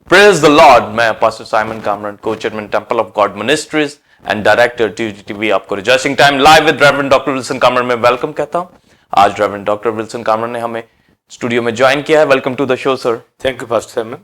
Praise the Lord. मैं pastor Simon Kamran, co-chairman temple of God ministries and director TUGTV आपको rejoicing time live with reverend doctor Wilson Kamran में welcome कहता हूं। आज reverend doctor Wilson Kamran ने हमें स्टूडियो में ज्वाइन किया है। Welcome to the show sir. Thank you pastor Simon.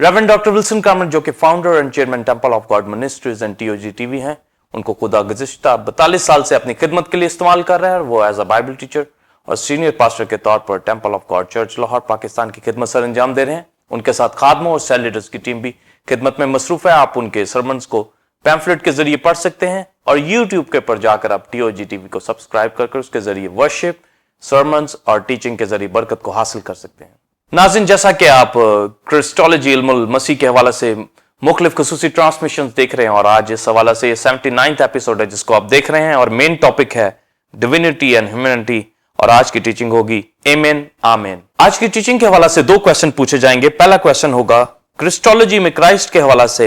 Reverend doctor Wilson Kamran जो कि founder and chairman Temple of God ministries and TUGTV हैं, उनको खुदा गुज़िश्ता 42 साल से अपनी खिदमत के लिए इस्तेमाल कर रहा है। वो एज अ बाइबल टीचर और सीनियर पास्टर के तौर पर temple of God church Lahore Pakistan की खिदमत सर अंजाम दे रहे हैं। उनके साथ खादमों और सेल लीडर्स की टीम भी खिदमत में मसरूफ है। आप उनके सरमन्स को पैम्फलेट के जरिए पढ़ सकते हैं और यूट्यूब के ऊपर जाकर आप TUGTV को सब्सक्राइब कर उसके जरिए वर्शिप, सरमन्स और टीचिंग के जरिए बरकत को हासिल कर सकते हैं। नाज़रीन, जैसा कि आप क्रिस्टोलॉजी इल्मुल मसीह के हवाले से मुख्तलिफ खुसूसी ट्रांसमिशन देख रहे हैं और आज इस हवाले से 79th एपिसोड है जिसको आप देख रहे हैं और मेन टॉपिक है डिविनिटी एंड ह्यूमैनिटी और आज की टीचिंग होगी आमीन आमीन। आज की टीचिंग के हवाले से 2 क्वेश्चन पूछे जाएंगे। पहला क्वेश्चन होगा क्रिस्टोलॉजी में क्राइस्ट के हवाले से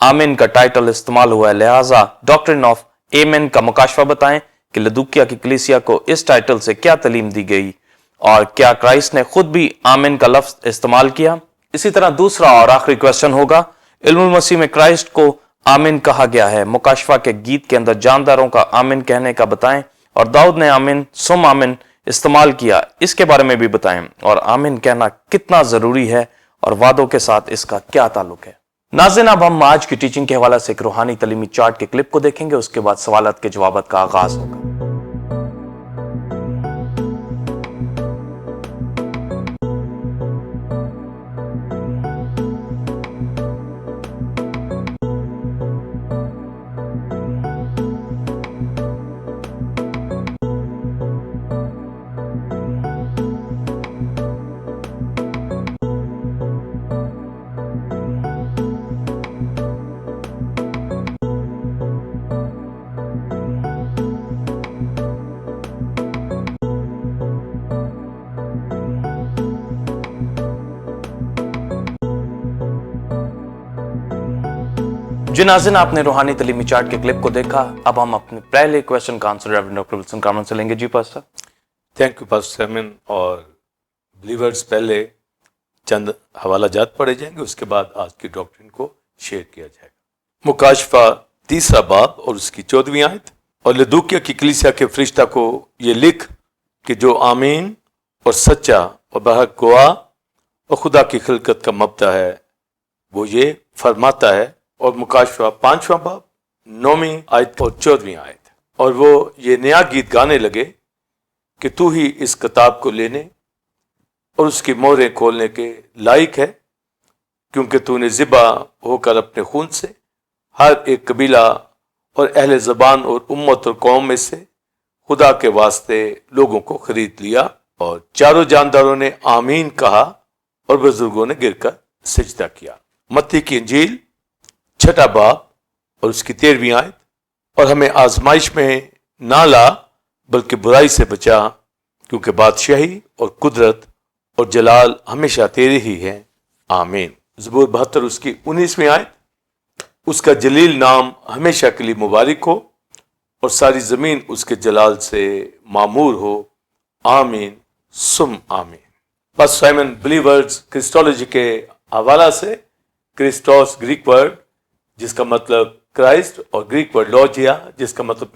आमीन का टाइटल इस्तेमाल हुआ है, लिहाजा डॉक्ट्रिन ऑफ आमीन का मुकाशफा बताएं कि लदूकिया की कलीसिया को इस टाइटल से क्या तालीम दी गई और क्या क्राइस्ट ने खुद भी आमीन का लफ्ज इस्तेमाल किया। इसी तरह दूसरा और आखिरी क्वेश्चन होगा इल्मुल मसीह में क्राइस्ट को आमीन कहा गया है, मुकाशफा के गीत के अंदर जानदारों का आमीन कहने का बताएं और दाऊद ने आमीन सुम आमीन इस्तेमाल किया, इसके बारे में भी बताएं और आमीन कहना कितना जरूरी है और वादों के साथ इसका क्या ताल्लुक है। नाज़रीन, अब हम आज की टीचिंग के हवाले से एक रूहानी तालीमी चार्ट के क्लिप को देखेंगे, उसके बाद सवालात के जवाबात का आगाज होगा। जी नाज़रीन, आपने रूहानी तालीमी चार्ट के क्लिप को देखा। अब हम अपने पहले क्वेश्चन का answer reverend doctor Wilson Kamran से लेंगे। जी pastor. Thank you pastor Simon. और बिलीवर्स पहले चंद हवाला जात पढ़े जाएंगे, उसके बाद आज की डॉक्ट्रिन को शेयर किया जाएगा। मुकाशफा 3 बाब और उसकी 14वीं आयत। और लदूकिया की कलीसिया के फरिश्ता को ये लिख कि जो आमीन और सच्चा और बहक गवाह और खुदा की खिलकत का मबदा है वो ये फरमाता है। और मुकाशफा 5वां बाब 9वीं आयत और 14वीं आयत। और वो ये नया गीत गाने लगे कि तू ही इस किताब को लेने और उसकी मोहरें खोलने के लायक है, क्योंकि तूने ज़िबा होकर अपने खून से हर एक कबीला और अहले ज़बान और उम्मत और कौम में से खुदा के वास्ते लोगों को खरीद लिया। और चारों जानदारों ने आमीन कहा और बुजुर्गों ने गिरकर सिजदा किया। मत्ती की इंजील 6 बाब और उसकी 13वीं आयत। और हमें आजमाइश में ना ला बल्कि बुराई से बचा, क्योंकि बादशाही और कुदरत और जलाल हमेशा तेरे ही है, आमीन। ज़बूर 72 उसकी 19वीं आयत। उसका जलील नाम हमेशा के लिए मुबारक हो और सारी ज़मीन उसके जलाल से मामूर हो, आमीन सुम आमीन। बस साइमन, बिलीवर्स क्रिस्टोलॉजी के हवाला से क्रिस्टोस ग्रीक वर्ड जिसका मतलब क्राइस्ट और ग्रीक वर्ड लॉजिया जिसका मतलब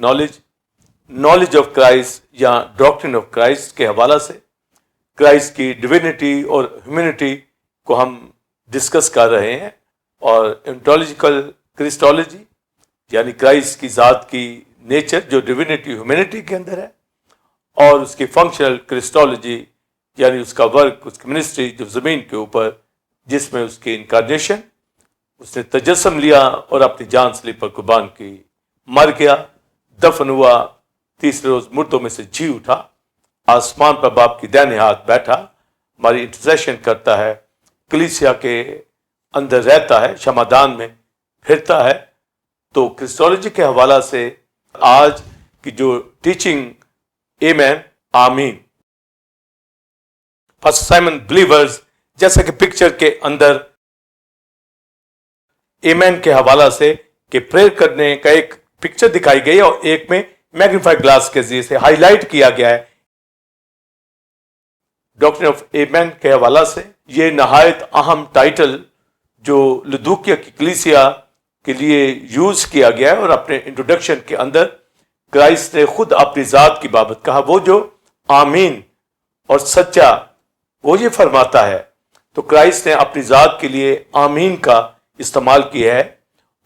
नॉलेज ऑफ क्राइस्ट या डॉक्ट्रिन ऑफ क्राइस्ट के हवाला से क्राइस्ट की डिविनिटी और ह्यूमैनिटी को हम डिस्कस कर रहे हैं। और एंटोलॉजिकल क्रिस्टोलॉजी यानी क्राइस्ट की ज़ात की नेचर जो डिविनिटी ह्यूमैनिटी के अंदर है, और उसकी फंक्शनल क्रिस्टोलॉजी यानी उसका वर्क, उसकी मिनिस्ट्री जो ज़मीन के ऊपर जिसमें उसकी इनकारनेशन, उसने तजस्सुम लिया और अपनी जान सलीब पर कुर्बान की, मर गया, दफन हुआ, तीसरे रोज मुर्दों में से जी उठा, आसमान पर बाप की दाहिने हाथ बैठा, हमारी इंटरसेशन करता है, कलीसिया के अंदर रहता है, शमादान में फिरता है। तो क्रिस्टोलॉजी के हवाला से आज की जो टीचिंग आमीन आमीन। पास्टर साइमन, बिलीवर्स जैसा कि पिक्चर के अंदर आमीन के हवाला से कि प्रेयर करने का एक पिक्चर दिखाई गई और एक में मैग्नीफाइड ग्लास के जरिए से हाईलाइट किया गया है। डॉक्ट्रिन ऑफ आमीन के हवाला से ये नहायत अहम टाइटल جو लुदूकिया की कलीसिया के लिए यूज किया गया है, और अपने इंट्रोडक्शन के अंदर क्राइस्ट ने खुद अपनी जात की बाबत कहा, वो जो आमीन और सच्चा, वो ये फरमाता है। तो क्राइस्ट ने अपनी जात के लिए आमीन का इस्तेमाल किया है।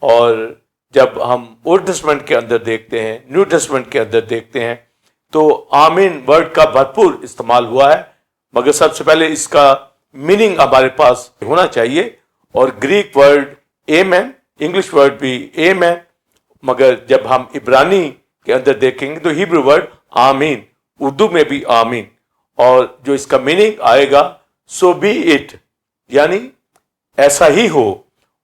और जब हम ओल्ड टेस्टमेंट के अंदर देखते हैं, न्यू टेस्टमेंट के अंदर देखते हैं, तो आमीन वर्ड का भरपूर इस्तेमाल हुआ है, मगर सबसे पहले इसका मीनिंग हमारे पास होना चाहिए। और Greek word amen, English word भी एमेन, मगर जब हम इब्रानी के अंदर देखेंगे तो हिब्रू वर्ड आमीन, उर्दू में भी आमीन, और जो इसका मीनिंग आएगा सो बी इट, यानी ऐसा ही हो।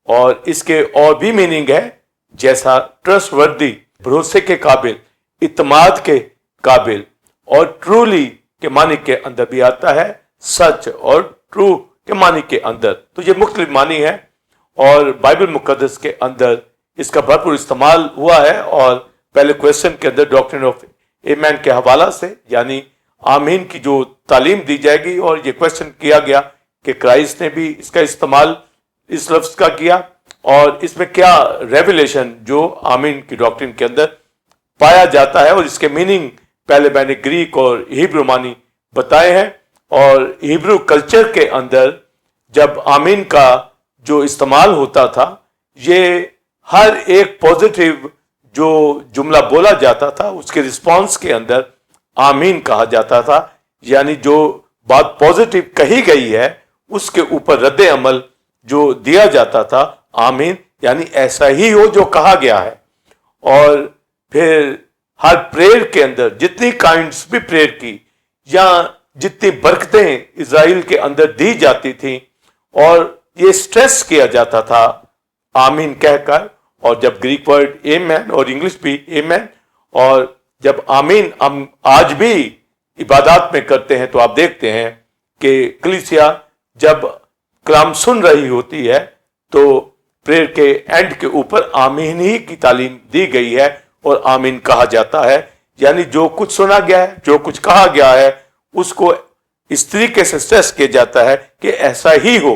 और इसके और भी मीनिंग है, जैसा ट्रस्टवर्दी, भरोसे के काबिल, इत्माद के काबिल, और ट्रूली के मानी के अंदर भी आता है, सच और ट्रू के मानी के अंदर। तो ये मुख्तलिफ मानी है, और बाइबल मुकद्दस के अंदर इसका भरपूर इस्तेमाल हुआ है। और पहले क्वेश्चन के अंदर डॉक्ट्रिन ऑफ एमेन के हवाला से, यानी आमीन की जो तालीम दी जाएगी, और ये क्वेश्चन किया गया कि क्राइस्ट ने भी इसका इस्तेमाल इस लफ्ज का किया, और इसमें क्या रेवलेशन जो आमीन की डॉक्ट्रिन के अंदर पाया जाता है, और इसके मीनिंग पहले मैंने ग्रीक और हिब्रू मानी बताए हैं। और हिब्रू कल्चर के अंदर जब आमीन का जो इस्तेमाल होता था, ये हर एक पॉजिटिव जो जुमला बोला जाता था उसके रिस्पॉन्स के अंदर आमीन कहा जाता था, यानी जो बात पॉजिटिव कही गई है उसके ऊपर रद्द अमल जो दिया जाता था, आमीन, यानी ऐसा ही हो जो कहा गया है। और फिर हर प्रेयर के अंदर जितनी काइंड्स भी प्रेयर की, या जितनी बरकतें इज़राइल के अंदर दी जाती थी, और ये स्ट्रेस किया जाता था आमीन कहकर। और जब ग्रीक वर्ड एमेन और इंग्लिश भी एमेन, और जब आमीन हम आज भी इबादत में करते हैं, तो आप देखते हैं कि कलीसिया जब कलाम सुन रही होती है तो प्रेयर के एंड के ऊपर आमीन ही की तालीम दी गई है, और आमीन कहा जाता है, यानी जो कुछ सुना गया है, जो कुछ कहा गया है, उसको इस तरीके से स्ट्रेस किया जाता है कि ऐसा ही हो।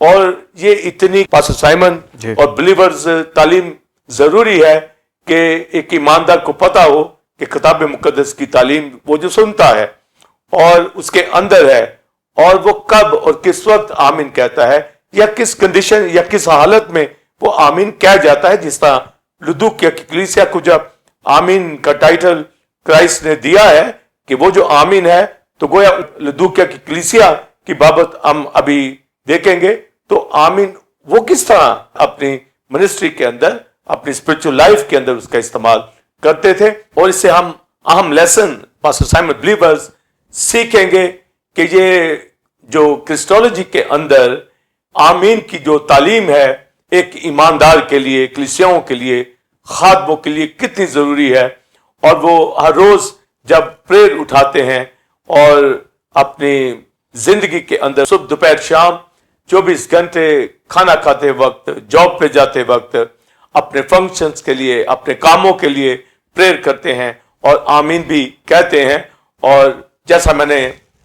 और ये इतनी पास्टर साइमन और बिलीवर्स तालीम जरूरी है कि एक ईमानदार को पता हो कि किताब मुकद्दस की तालीम वो जो सुनता है और उसके अंदर है, और वो कब और किस वक्त आमीन कहता है, या किस कंडीशन या किस हालत में वो आमीन कह जाता है। जिस तरह लुदूकिया की कलीसिया को जब आमीन का टाइटल क्राइस्ट ने दिया है कि वो जो आमीन है, तो गोया लुदूकिया की कलीसिया की बाबत हम अभी देखेंगे। तो आमीन वो किस तरह अपनी मिनिस्ट्री के अंदर, अपनी स्पिरिचुअल लाइफ के अंदर उसका इस्तेमाल करते थे, और इससे हम अहम लेसन पास्टर साइमन बिलीवर्स सीखेंगे कि ये जो क्रिस्टोलॉजी के अंदर आमीन की जो तालीम है, एक ईमानदार के लिए, कलीसियाओं के लिए, खादमों के लिए कितनी जरूरी है। और वो हर रोज जब प्रेयर उठाते हैं और अपनी जिंदगी के अंदर सुबह दोपहर शाम 24 घंटे खाना खाते वक्त, जॉब पे जाते वक्त, अपने फंक्शंस के लिए, अपने कामों के लिए प्रेयर करते हैं और आमीन भी कहते हैं। और जैसा मैंने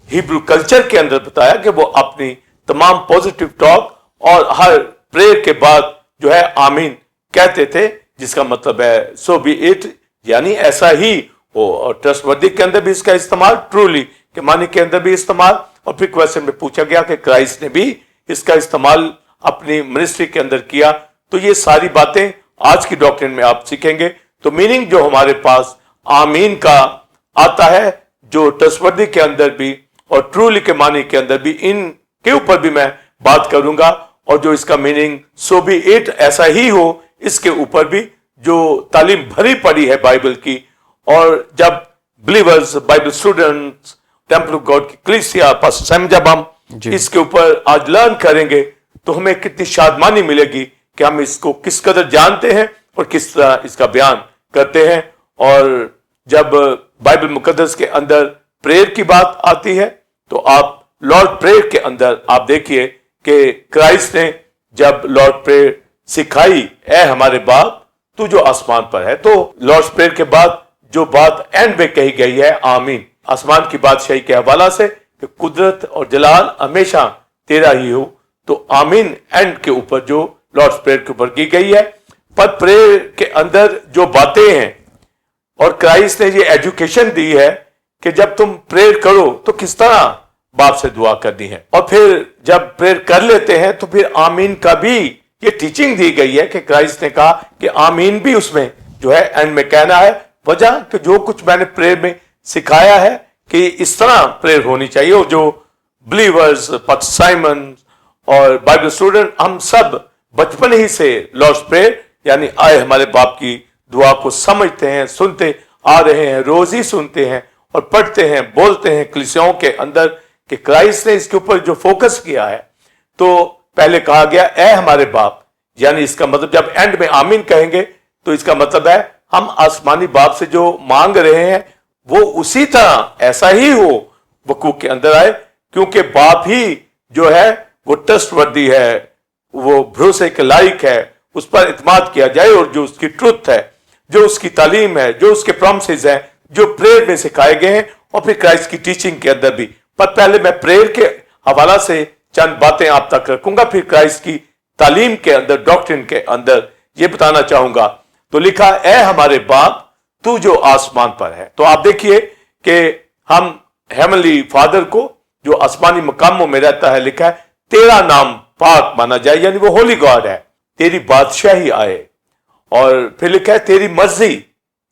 हिब्रू कल्चर के अंदर बताया कि वो अपनी तमाम पॉजिटिव टॉक और हर प्रेयर के बाद जो है आमीन कहते थे, जिसका मतलब है सो बी इट, यानी ऐसा ही हो। और ट्रस्टवर्दी के अंदर भी इसका इस्तेमाल, ट्रूली के मानी के अंदर भी इस्तेमाल। और फिर क्वेश्चन में पूछा गया कि क्राइस्ट ने भी इसका इस्तेमाल अपनी मिनिस्ट्री के अंदर किया। तो ये सारी बातें आज की डॉक्ट्रिन में आप सीखेंगे। तो मीनिंग जो हमारे पास आमीन का आता है, जो ट्रस्टवर्दी के अंदर भी और ट्रूली के मानी के अंदर भी, इन के ऊपर भी मैं बात करूंगा। और जो इसका मीनिंग सो बी इट, ऐसा ही हो, इसके ऊपर भी जो तालीम भरी पड़ी है बाइबल की। और जब believers, Bible students, temple of God की कलीसिया, पास्टर साइमन, जब हम इसके ऊपर आज लर्न करेंगे तो हमें कितनी शादमानी मिलेगी कि हम इसको किस कदर जानते हैं और किस तरह इसका बयान करते हैं। और जब बाइबल मुकद्दस के अंदर प्रेयर की बात आती है, तो आप लॉर्ड प्रेयर के अंदर आप देखिए कि क्राइस्ट ने जब लॉर्ड प्रेयर सिखाई, ए हमारे बाप तू जो आसमान पर है, तो लॉर्ड प्रेयर के बाद जो बात एंड में कही गई है, आमीन, आसमान की बादशाही के हवाला से कि कुदरत और जलाल हमेशा तेरा ही हो, तो आमीन एंड के ऊपर जो लॉर्ड्स प्रेयर के ऊपर की गई है, पर प्रेयर के अंदर जो बातें हैं और क्राइस्ट ने ये एजुकेशन दी है कि जब तुम प्रेयर करो तो किस तरह बाप से दुआ करनी है, और फिर जब प्रेयर कर लेते हैं तो फिर आमीन का भी ये टीचिंग दी गई है कि क्राइस्ट ने कहा कि आमीन भी उसमें जो है एंड में कहना है। वजह कि जो कुछ मैंने प्रेयर में सिखाया है कि इस तरह प्रेयर होनी चाहिए, और जो बिलीवर्स, पास्टर साइमन और बाइबल स्टूडेंट, हम सब बचपन ही से लॉर्ड्स प्रेयर यानी आए हमारे बाप की दुआ को समझते हैं, सुनते आ रहे हैं, रोज ही सुनते हैं और पढ़ते हैं, बोलते हैं कलीसियाओं के अंदर कि क्राइस्ट ने इसके ऊपर जो फोकस किया है। तो पहले कहा गया ए हमारे बाप, यानी इसका मतलब जब एंड में आमीन कहेंगे तो इसका मतलब है हम आसमानी बाप से जो मांग रहे हैं वो उसी तरह ऐसा ही हो वकूफ के अंदर आए, क्योंकि बाप ही जो है वो ट्रस्टवर्दी है, वो भरोसे के लायक है, उस पर इत्माद किया जाए, और जो उसकी ट्रुथ है, जो उसकी तालीम है, जो उसके प्रॉमिसेस हैं, जो प्रेयर में सिखाए गए हैं और फिर क्राइस्ट की टीचिंग के अंदर भी। पर पहले मैं प्रेयर के हवाला से चंद बातें आप तक रखूंगा, फिर क्राइस्ट की तालीम के अंदर, डॉक्ट्रिन के अंदर ये बताना चाहूंगा। तो लिखा ए हमारे बाप तू जो आसमान पर है। तो आप देखिए कि हम हेवनली फादर को जो आसमानी मकामों में रहता है, लिखा है तेरा नाम पाक माना जाए, यानी वो होली गॉड है, तेरी बादशाही आए, और फिर लिखा है तेरी मर्जी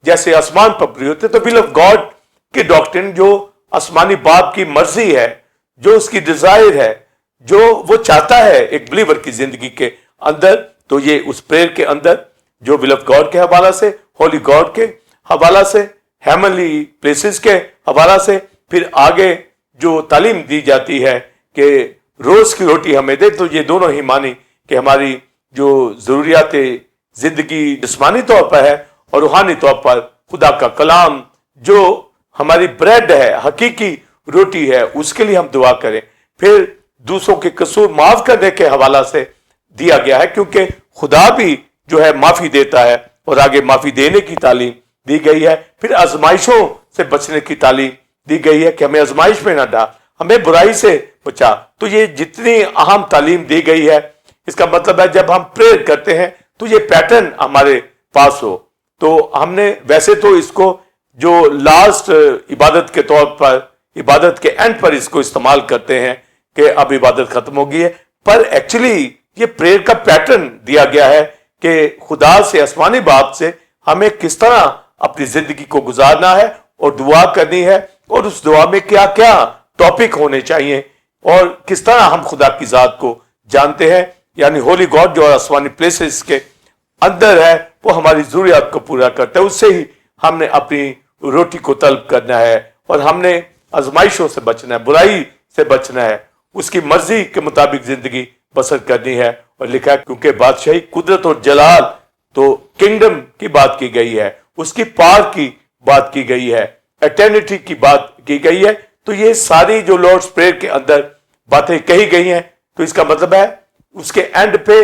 जैसे आसमान पर पूरी होती है। तो विल ऑफ गॉड की डॉक्ट्रिन जो आसमानी बाप की मर्जी है, जो उसकी डिजायर है, जो वो चाहता है एक बिलीवर की जिंदगी के अंदर, तो ये उस प्रेयर के अंदर जो विल ऑफ गॉड के हवाला से, होली गॉड के हवाला से, हेवनली प्लेसेस के हवाला से, फिर आगे जो तालीम दी जाती है कि रोज की रोटी हमें दे, तो ये दोनों ही मानी कि हमारी जो जरूरियात जिंदगी जिस्मानी तौर पर है और रूहानी तौर पर खुदा का कलाम जो हमारी ब्रेड है, हकीकी रोटी है, उसके लिए हम दुआ करें। फिर दूसरों के कसूर माफ करने के हवाला से दिया गया है, क्योंकि खुदा भी जो है माफी देता है, और आगे माफी देने की तालीम दी गई है। फिर आजमाइशों से बचने की तालीम दी गई है कि हमें आजमाइश में ना डाल, हमें बुराई से बचा। तो ये जितनी अहम तालीम दी गई है, इसका मतलब है जब हम प्रेयर करते हैं तो ये पैटर्न हमारे पास हो। तो हमने वैसे तो इसको जो लास्ट इबादत के तौर पर, इबादत के एंड पर इसको इस्तेमाल करते हैं कि अब इबादत खत्म हो गई है, पर एक्चुअली ये प्रेयर का पैटर्न दिया गया है कि खुदा से, आसमानी बाप से हमें किस तरह अपनी जिंदगी को गुजारना है और दुआ करनी है, और उस दुआ में क्या क्या टॉपिक होने चाहिए, और किस तरह हम खुदा की जात को जानते हैं। यानी होली गॉड जो आसमानी प्लेसेस के अंदर है वो हमारी जरूरियात को पूरा करता है, उससे ही हमने अपनी रोटी को तलब करना है, और हमने आजमाइशों से बचना है, बुराई से बचना है, उसकी मर्जी के मुताबिक जिंदगी बसर करनी है। और लिखा है क्योंकि बादशाही, कुदरत और जलाल, तो किंगडम की बात की गई है, उसकी पार की बात की गई है, एटर्निटी की बात की गई है। तो ये सारी जो लॉर्ड्स प्रेयर के अंदर बातें कही गई हैं, तो इसका मतलब है उसके एंड पे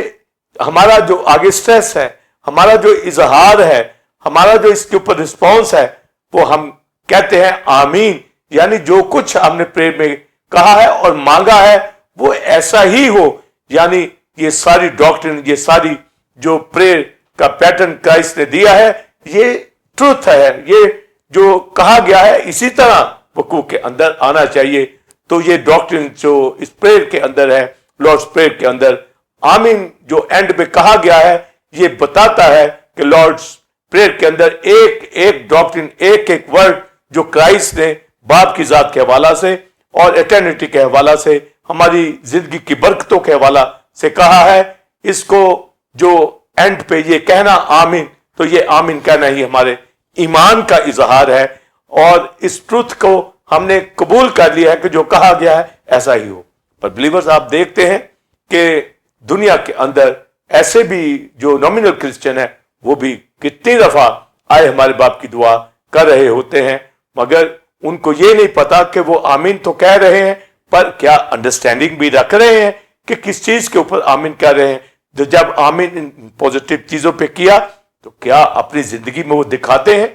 हमारा जो आगे स्ट्रेस है, हमारा जो इजहार है, हमारा जो इसके ऊपर रिस्पॉन्स है, वो हम कहते हैं आमीन, यानी जो कुछ हमने प्रेयर में कहा है और मांगा है वो ऐसा ही हो। यानी ये सारी डॉक्ट्रिन, ये सारी जो प्रेयर का पैटर्न क्राइस्ट ने दिया है, ये ट्रुथ है, ये जो कहा गया है इसी तरह वकूफ के अंदर आना चाहिए। तो ये डॉक्ट्रिन जो इस प्रेयर के अंदर है, लॉर्ड्स प्रेयर के अंदर आमीन जो एंड में कहा गया है, ये बताता है कि लॉर्ड्स प्रेयर के अंदर एक एक डॉक्ट्रिन, एक एक वर्ड जो क्राइस्ट ने बाप की जात के हवाला से और एटर्निटी के हवाला से, हमारी जिंदगी की बरकतों के हवाला से कहा है, इसको जो एंड पे ये कहना आमीन, तो ये आमीन कहना ही हमारे ईमान का इजहार है, और इस ट्रुथ को हमने कबूल कर लिया है कि जो कहा गया है ऐसा ही हो। पर बिलीवर्स, आप देखते हैं कि दुनिया के अंदर ऐसे भी जो नॉमिनल क्रिश्चियन है वो भी कितनी दफा आए हमारे बाप की दुआ कर रहे होते हैं, मगर उनको ये नहीं पता कि वो आमीन तो कह रहे हैं, पर क्या अंडरस्टैंडिंग भी रख रहे हैं कि किस चीज के ऊपर आमीन कह रहे हैं। तो जब आमीन पॉजिटिव चीजों पे किया तो क्या अपनी जिंदगी में वो दिखाते हैं।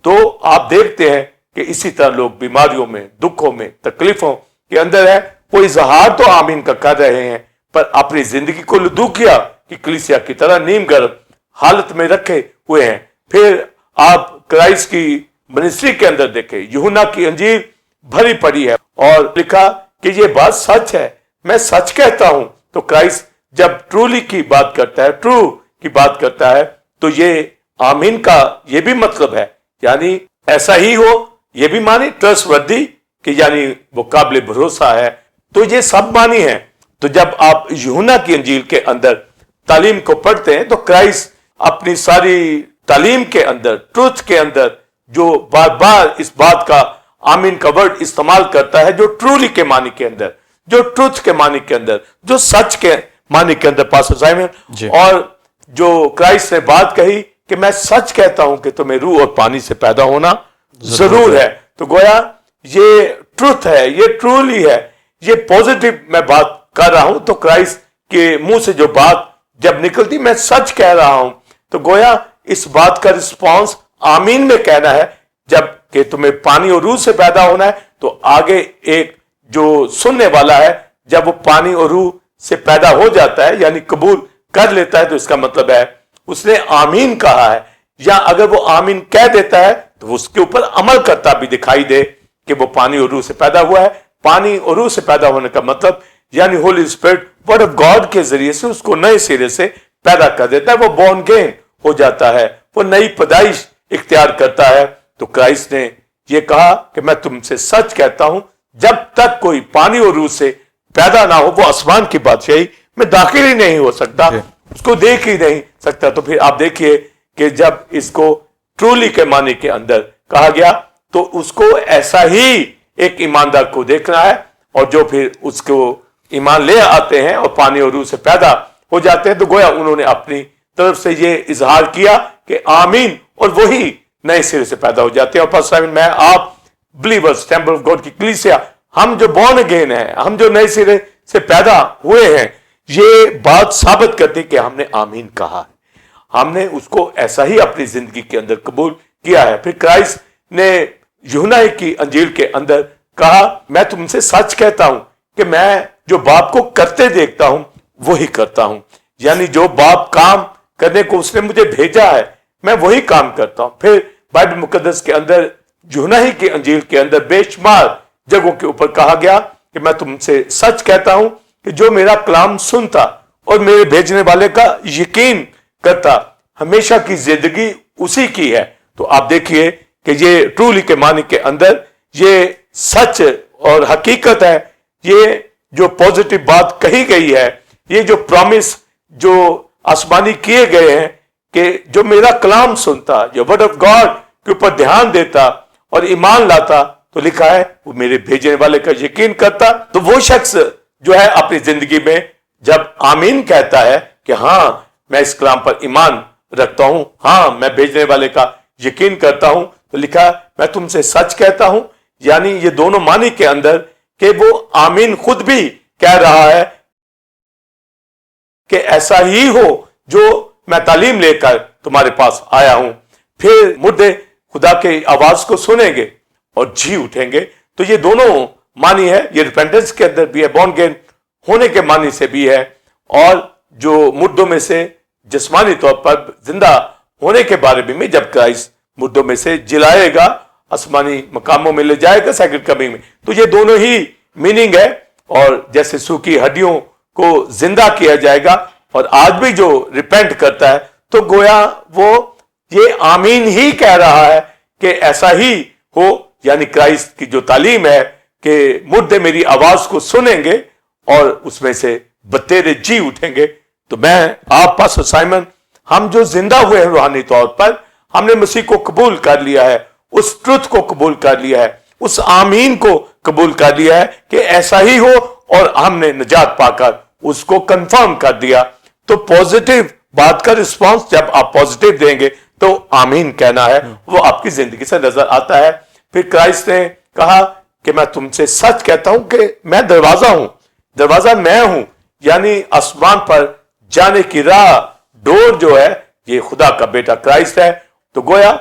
तो आप देखते हैं कि इसी तरह लोग बीमारियों में, दुखों में, तकलीफों के अंदर है, वो इजहार तो आमीन का कर रहे हैं, पर अपनी जिंदगी को लुदूकिया की कलीसिया की तरह नीम गर्म हालत में रखे हुए हैं। फिर आप क्राइस्ट की मिनिस्ट्री के अंदर देखें, यूहन्ना की अंजील भरी पड़ी है और लिखा कि ये बात सच है, मैं सच कहता हूं। तो क्राइस्ट जब ट्रूली की बात करता है, ट्रू की बात करता है, तो ये आमीन का ये भी मतलब है, यानी ऐसा ही हो, ये भी मानी ट्रस्टवर्दी कि यानी वो काबिल भरोसा है। तो ये सब मानी है। तो जब आप यूहन्ना की अंजील के अंदर तालीम को पढ़ते हैं तो क्राइस्ट अपनी सारी तालीम के अंदर, ट्रुथ के अंदर जो बार बार इस बात का आमीन का वर्ड इस्तेमाल करता है, जो ट्रूली के मानी के अंदर, जो ट्रुथ के मानी के अंदर, जो सच के मानी के अंदर, पास्टर साइमन। और जो क्राइस्ट ने बात कही कि मैं सच कहता हूं कि तुम्हें रूह और पानी से पैदा होना जरूर है। तो गोया ये ट्रुथ है, ये ट्रूली है, ये पॉजिटिव मैं बात कर रहा हूं। तो क्राइस्ट के मुंह से जो बात जब निकलती, मैं सच कह रहा हूं, तो गोया इस बात का रिस्पॉन्स आमीन में कहना है। जब कि तुम्हें पानी और रूह से पैदा होना है, तो आगे एक जो सुनने वाला है, जब वो पानी और रूह से पैदा हो जाता है यानी कबूल कर लेता है, तो इसका मतलब है उसने आमीन कहा है। या अगर वो आमीन कह देता है तो उसके ऊपर अमल करता भी दिखाई दे कि वो पानी और रूह से पैदा हुआ है। पानी और रूह से पैदा होने का मतलब यानी Holi spirit word of God के जरिए से उसको नए सिरे से पैदा कर देता है, वो बॉर्न अगेन हो जाता है, वो नई पैदाइश इख्तियार करता है। तो क्राइस्ट ने ये कहा कि मैं तुमसे सच कहता हूं, जब तक कोई पानी और रूह से पैदा ना हो, वो आसमान की बादशाही में दाखिल ही नहीं हो सकता, उसको देख ही नहीं सकता। तो फिर आप देखिए कि जब इसको ट्रूली के मानी के अंदर कहा गया, तो उसको ऐसा ही एक ईमानदार को देखना है, और जो फिर उसको ईमान ले आते हैं और पानी और रूह से पैदा हो जाते हैं, तो गोया उन्होंने अपनी तरफ से ये इजहार किया कि आमीन, और वही नए सिरे से पैदा हो जाते हैं। और पास्टर साइमन, मैं आप बिलीवर्स टेंपल ऑफ गॉड की कलीसिया, हम जो बॉर्न अगेन हैं, हम जो नए सिरे से पैदा हुए हैं, ये बात साबित करती कि हमने आमीन कहा है, हमने उसको ऐसा ही अपनी जिंदगी के अंदर कबूल किया है। फिर क्राइस्ट ने यूहन्ना की अंजील के अंदर कहा, मैं तुमसे सच कहता हूं कि मैं जो बाप को करते देखता हूं वही करता हूं, यानी जो बाप काम करने को उसने मुझे भेजा है, मैं वही काम करता हूं। फिर बाइबल मुकद्दस के अंदर यूहन्ना की अंजील के अंदर बेशुमार जगहों के ऊपर कहा गया कि मैं तुमसे सच कहता हूं कि जो मेरा कलाम सुनता और मेरे भेजने वाले का यकीन करता, हमेशा की जिंदगी उसी की है। तो आप देखिए कि ये ट्रूली के मानी के अंदर ये सच और हकीकत है, ये जो पॉजिटिव बात कही गई है, ये जो प्रॉमिस जो आसमानी किए गए हैं कि जो मेरा कलाम सुनता, जो वर्ड ऑफ गॉड के ऊपर ध्यान देता और ईमान लाता, तो लिखा है वो मेरे भेजने वाले का यकीन करता। तो वो शख्स जो है अपनी जिंदगी में जब आमीन कहता है कि हाँ मैं इस कलाम पर ईमान रखता हूं, हाँ मैं भेजने वाले का यकीन करता हूं, तो लिखा है मैं तुमसे सच कहता हूं, यानी ये दोनों मानी के अंदर कि वो आमीन खुद भी कह रहा है कि ऐसा ही हो जो मैं तालीम लेकर तुम्हारे पास आया हूं। फिर मुर्दे खुदा के आवाज को सुनेंगे और जी उठेंगे। तो ये दोनों मानी है, ये रिपेंटेंस के अंदर भी है, बॉर्न अगेन होने के मानी से भी है, और जो मुर्दों में से जिस्मानी तौर पर जिंदा होने के बारे में जब क्राइस्ट मुर्दों में से जिलाएगा, आसमानी मकामों में ले जाएगा सेकंड कमिंग में। तो ये दोनों ही मीनिंग है। और जैसे सूखी हड्डियों को जिंदा किया जाएगा, और आज भी जो रिपेंट करता है, तो गोया वो ये आमीन ही कह रहा है कि ऐसा ही हो, यानी क्राइस्ट की जो तालीम है कि मुर्दे मेरी आवाज को सुनेंगे और उसमें से बतेरे जी उठेंगे। तो मैं, आप पास्टर साइमन, हम जो जिंदा हुए हैं रूहानी तौर पर, हमने मसीह को कबूल कर लिया है, उस ट्रुथ को कबूल कर लिया है, उस आमीन को कबूल कर लिया है कि ऐसा ही हो, और हमने निजात पाकर उसको कंफर्म कर दिया। तो पॉजिटिव बात का रिस्पांस जब आप पॉजिटिव देंगे तो आमीन कहना है, वो आपकी जिंदगी से नजर आता है। फिर क्राइस्ट ने कहा कि मैं तुमसे सच कहता हूं कि मैं दरवाजा हूं, दरवाजा मैं हूं, यानी आसमान पर जाने की राह, डोर जो है, ये खुदा का बेटा क्राइस्ट है। तो गोया